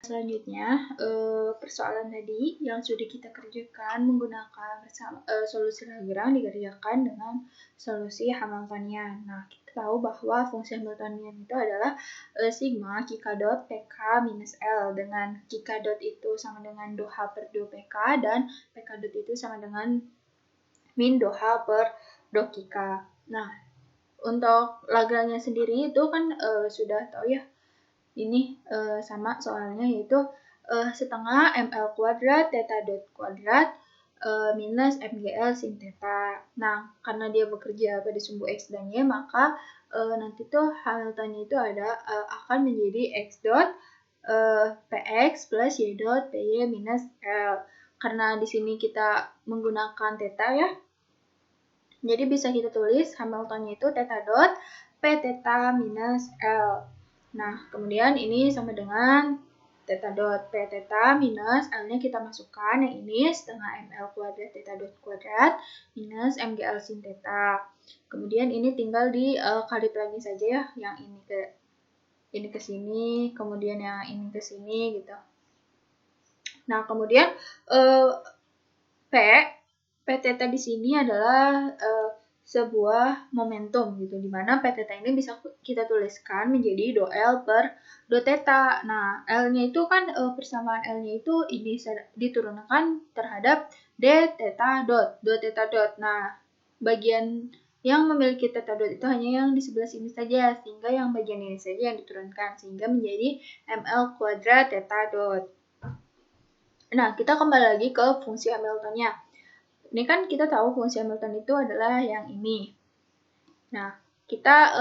Selanjutnya, persoalan tadi yang sudah kita kerjakan menggunakan solusi Lagrange dikerjakan dengan solusi Hamiltonian. Nah, kita tahu bahwa fungsi Hamiltonian itu adalah sigma Kk dot Pk minus L, dengan Kk dot itu sama dengan do H per do Pk dan Pk dot itu sama dengan min do H per do Kk. Nah, untuk Lagrange sendiri itu kan sudah tahu ya. Ini sama soalnya, yaitu setengah ml kuadrat theta dot kuadrat minus mgl sin theta. Nah, karena dia bekerja pada sumbu x dan y, maka nanti tuh Hamiltonnya itu akan menjadi x dot px plus y dot py minus l. Karena di sini kita menggunakan theta ya, jadi bisa kita tulis Hamiltonnya itu theta dot p theta minus l. Nah, kemudian ini sama dengan theta dot p theta minus L-nya kita masukkan, yang ini setengah ml kuadrat theta dot kuadrat minus mgl sin theta. Kemudian ini tinggal dikali lagi saja ya, yang ini ke sini, kemudian yang ini ke sini gitu. Nah, kemudian p theta di sini adalah sebuah momentum gitu, dimana P theta ini bisa kita tuliskan menjadi do L per do theta. Nah, L-nya itu kan persamaan L-nya itu ini diturunkan terhadap d theta dot, do theta dot. Nah, bagian yang memiliki theta dot itu hanya yang di sebelah sini saja, sehingga yang bagian ini saja yang diturunkan, sehingga menjadi ml kuadrat theta dot. Nah, kita kembali lagi ke fungsi Hamiltonnya. Ini kan kita tahu fungsi Hamilton itu adalah yang ini. Nah, kita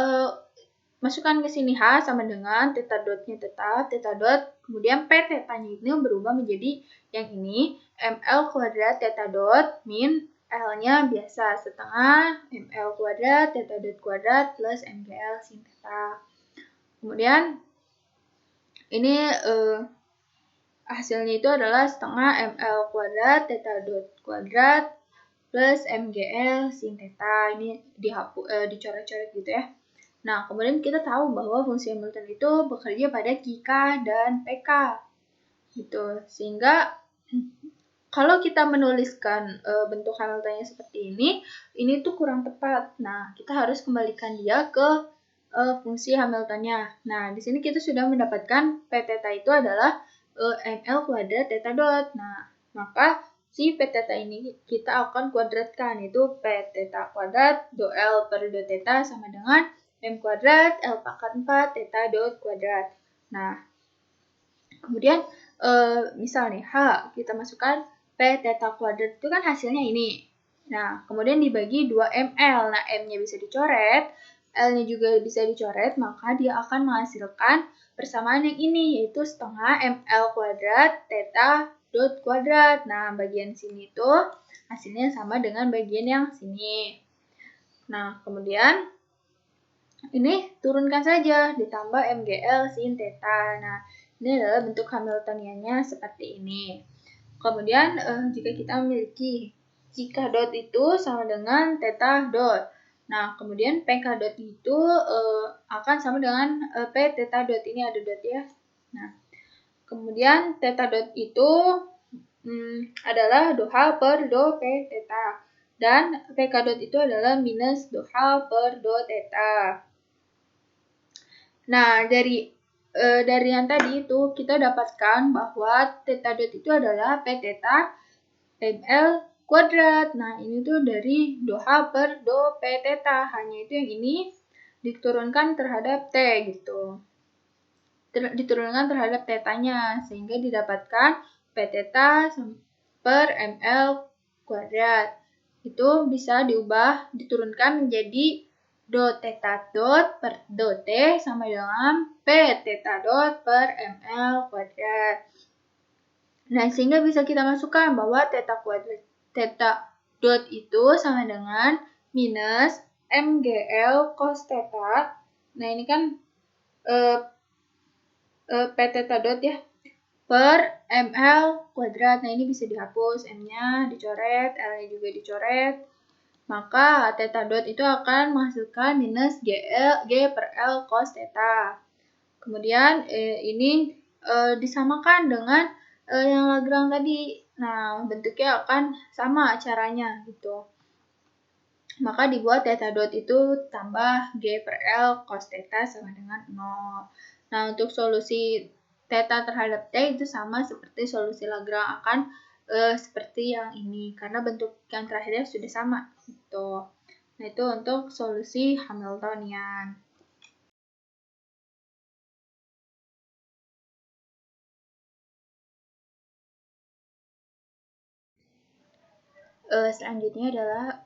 masukkan ke sini H sama dengan theta dotnya theta dot, kemudian P theta-nya ini berubah menjadi yang ini, ml kuadrat theta dot min L-nya biasa setengah ml kuadrat theta dot kuadrat plus mgl sin theta. Kemudian ini hasilnya itu adalah setengah ml kuadrat theta dot kuadrat plus mgl sin theta. Ini dicoret-coret gitu ya. Nah, kemudian kita tahu bahwa fungsi Hamilton itu bekerja pada Kk dan Pk gitu. Sehingga kalau kita menuliskan bentuk Hamiltonnya seperti ini tuh kurang tepat. Nah, kita harus kembalikan dia ke fungsi Hamiltonnya. Nah, di sini kita sudah mendapatkan P theta itu adalah ml kuadrat theta dot. Nah, Maka si P theta ini kita akan kuadratkan, yaitu P theta kuadrat do L per do theta sama dengan M kuadrat L pangkat 4 theta dot kuadrat. Nah, kemudian misal nih H, kita masukkan P theta kuadrat itu kan hasilnya ini. Nah, kemudian dibagi 2ml. Nah, M-nya bisa dicoret, L-nya juga bisa dicoret, maka dia akan menghasilkan persamaan yang ini, yaitu setengah ml kuadrat theta dot kuadrat. Nah, bagian sini itu hasilnya sama dengan bagian yang sini. Nah, kemudian ini turunkan saja, ditambah mgl sin theta. Nah, ini adalah bentuk Hamiltoniannya seperti ini. Kemudian, jika kita memiliki jika dot itu sama dengan theta dot. Nah, kemudian PK dot itu akan sama dengan P theta dot. Ini ada dot ya. Nah, kemudian theta dot itu adalah do H per do P theta. Dan PK dot itu adalah minus do H per do theta. Nah, dari yang tadi itu kita dapatkan bahwa theta dot itu adalah P theta ml kuadrat. Nah, ini tuh dari do H per do P theta. Hanya itu yang ini diturunkan terhadap T gitu. Diturunkan terhadap tetanya sehingga didapatkan P theta per ml kuadrat. Itu bisa diubah, diturunkan menjadi do theta dot per do T sama dengan P theta dot per ml kuadrat. Nah, sehingga bisa kita masukkan bahwa theta kuadrat theta dot itu sama dengan minus mgl cos theta. Nah, ini kan P theta dot ya, per ml kuadrat. Nah, ini bisa dihapus, M-nya dicoret, L-nya juga dicoret. Maka theta dot itu akan menghasilkan minus G per L cos theta. Kemudian ini disamakan dengan yang Lagrange tadi. Nah, bentuknya akan sama caranya gitu. Maka dibuat theta dot itu tambah G per L cos theta sama dengan 0. Nah, untuk solusi theta terhadap T itu sama seperti solusi Lagrange, akan seperti yang ini karena bentuk yang terakhirnya sudah sama gitu. Nah, itu untuk solusi Hamiltonian. Selanjutnya adalah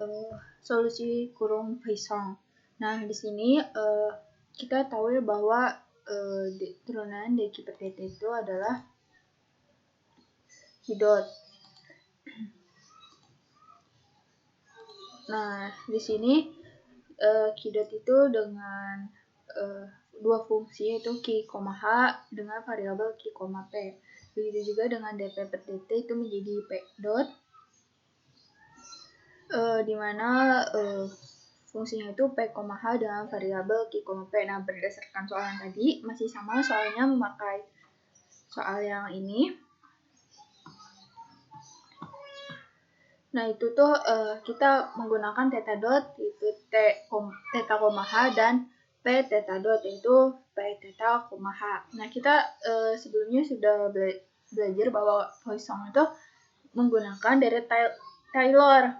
solusi kurung Poisson. Nah, di sini kita tahu ya bahwa turunan dq per dt itu adalah Q dot. Nah, di sini Q dot itu dengan dua fungsi, yaitu Q, H dengan variabel Q, P. Begitu juga dengan dp per dt itu menjadi P dot, di mana fungsinya itu P, H dengan variabel Q, P. Nah, berdasarkan soal yang tadi, masih sama soalnya memakai soal yang ini. Nah, itu tuh kita menggunakan theta dot, yaitu theta, H, dan P theta dot, yaitu P theta, H. Nah, kita sebelumnya sudah belajar bahwa Poisson itu menggunakan deret Taylor,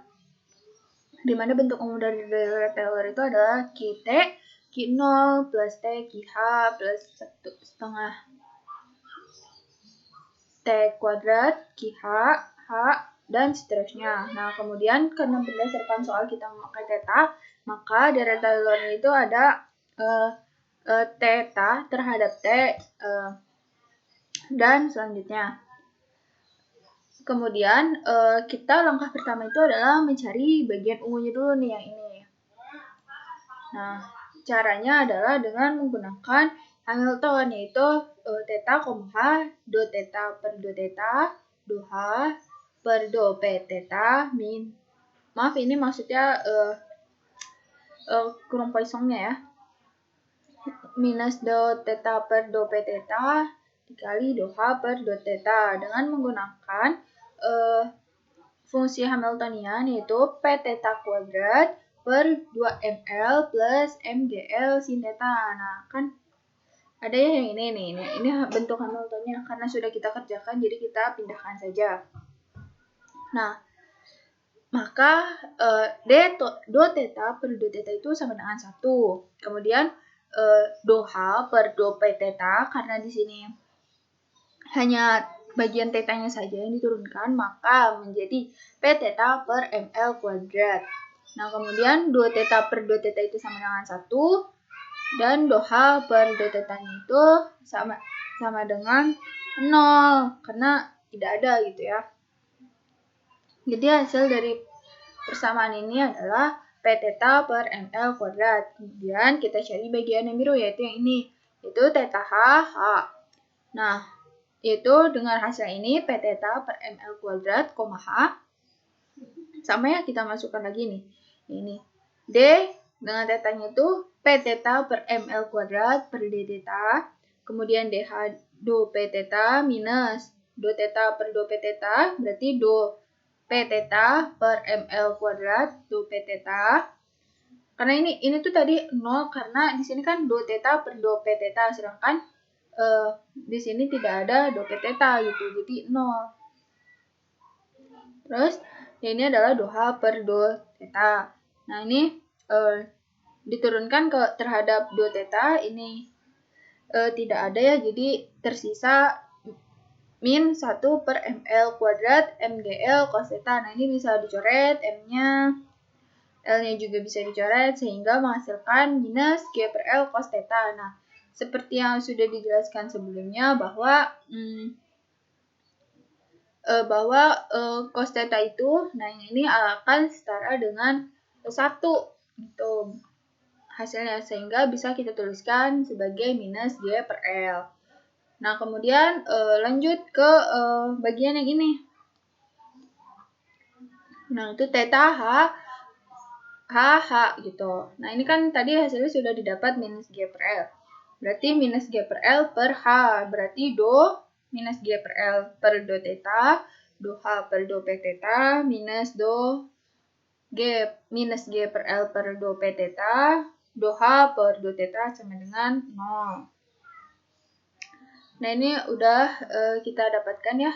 di mana bentuk umum dari deret Taylor itu adalah Q0 plus T QH plus 1/2 T kuadrat QH H dan seterusnya. Nah, kemudian karena berdasarkan soal kita memakai theta, maka deret Taylor itu ada theta terhadap T dan selanjutnya. Kemudian kita langkah pertama itu adalah mencari bagian ungunya dulu nih, yang ini. Nah, caranya adalah dengan menggunakan Hamilton, yaitu theta, H, do theta per do theta, do H per do P theta min. Maaf, ini maksudnya kurung Poissonnya ya. Minus do theta per do P theta dikali do H per do theta dengan menggunakan fungsi Hamiltonian, yaitu P theta kuadrat per 2ml plus mgl sin theta. Nah, kan ada ya yang ini nih. Ini bentuk Hamiltonnya karena sudah kita kerjakan, jadi kita pindahkan saja. Nah, maka do theta per do theta itu sama dengan 1. Kemudian do H per do P theta, karena di sini hanya bagian tetanya saja yang diturunkan, maka menjadi P theta per ml kuadrat. Nah, kemudian do theta per do theta itu sama dengan 1, dan do H per do tetanya itu sama dengan 0, karena tidak ada gitu ya. Jadi hasil dari persamaan ini adalah P theta per ml kuadrat. Kemudian kita cari bagian yang biru, yaitu yang ini, yaitu theta H. Nah, yaitu dengan hasil ini P theta per ml kuadrat, H. Sama ya, kita masukkan lagi nih. Ini D dengan tetanya itu P theta per ml kuadrat per D theta. Kemudian DH do P theta minus do theta per do P theta, berarti do P theta per ml kuadrat do P theta. Karena ini tuh tadi 0, karena di sini kan do theta per do P theta, sedangkan di sini tidak ada do P theta gitu, jadi 0. Terus ini adalah do H per do theta. Nah, ini diturunkan terhadap do theta, ini tidak ada ya, jadi tersisa min 1 per ml kuadrat mgl cos theta. Nah, ini bisa dicoret M-nya, L-nya juga bisa dicoret, sehingga menghasilkan minus G per L cos theta. Nah, seperti yang sudah dijelaskan sebelumnya bahwa cos theta itu, nah ini akan setara dengan 1 gitu hasilnya, sehingga bisa kita tuliskan sebagai minus G per L. Nah, kemudian lanjut ke bagian yang ini. Nah, itu theta H gitu. Nah, ini kan tadi hasilnya sudah didapat minus G per L. Berarti minus G per L per H. Berarti do minus G per L per do theta, do H per do P theta, minus do G minus G per L per do P theta, do H per do theta sama dengan 0. Nah, ini udah kita dapatkan ya.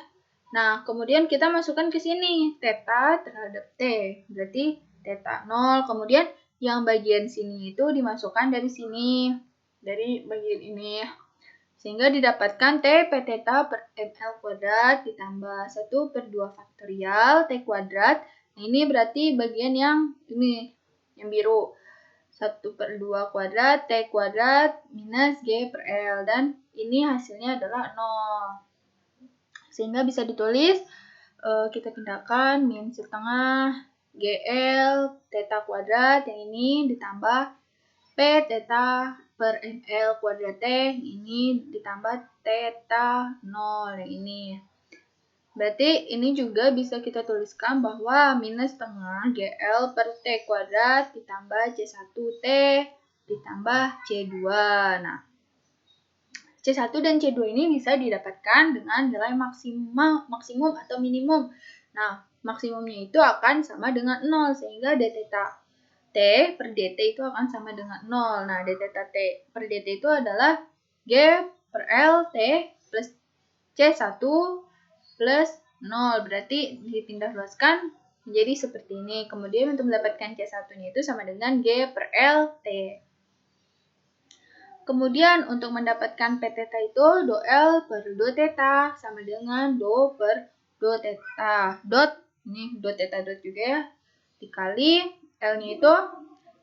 Nah, kemudian kita masukkan ke sini theta terhadap T. Berarti theta 0. Kemudian yang bagian sini itu dimasukkan dari sini, dari bagian ini. Sehingga didapatkan T P theta per ml kuadrat ditambah 1 per 2 faktorial T kuadrat. Nah, ini berarti bagian yang ini, yang biru. 1 per 2 kuadrat T kuadrat minus G per L, dan ini hasilnya adalah 0. Sehingga bisa ditulis, kita pindahkan min setengah GL theta kuadrat yang ini ditambah P theta per ml kuadrat T ini ditambah theta 0 yang ini. Berarti ini juga bisa kita tuliskan bahwa minus setengah GL per T kuadrat ditambah C1T ditambah C2. Nah, C1 dan C2 ini bisa didapatkan dengan nilai maksimum atau minimum. Nah, maksimumnya itu akan sama dengan 0, sehingga d theta T per dt itu akan sama dengan 0. Nah, d theta T per dt itu adalah G per L T plus C1 plus 0. Berarti dipindah luaskan menjadi seperti ini. Kemudian untuk mendapatkan C1-nya itu sama dengan G per L T. Kemudian untuk mendapatkan P theta itu do L per do theta sama dengan do per do theta dot, ini do theta dot juga ya, dikali L-nya itu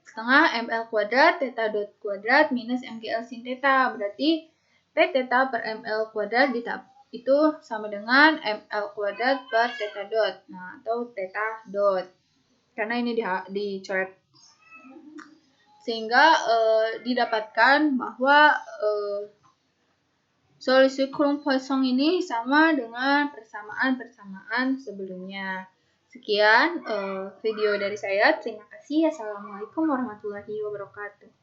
setengah ml kuadrat theta dot kuadrat minus mgl sin theta. Berarti P theta per ml kuadrat itu sama dengan ml kuadrat per theta dot. Nah, atau theta dot. Karena ini dicoret. Sehingga didapatkan bahwa solusi Coulomb-Poisson ini sama dengan persamaan-persamaan sebelumnya. Sekian video dari saya. Terima kasih. Assalamualaikum warahmatullahi wabarakatuh.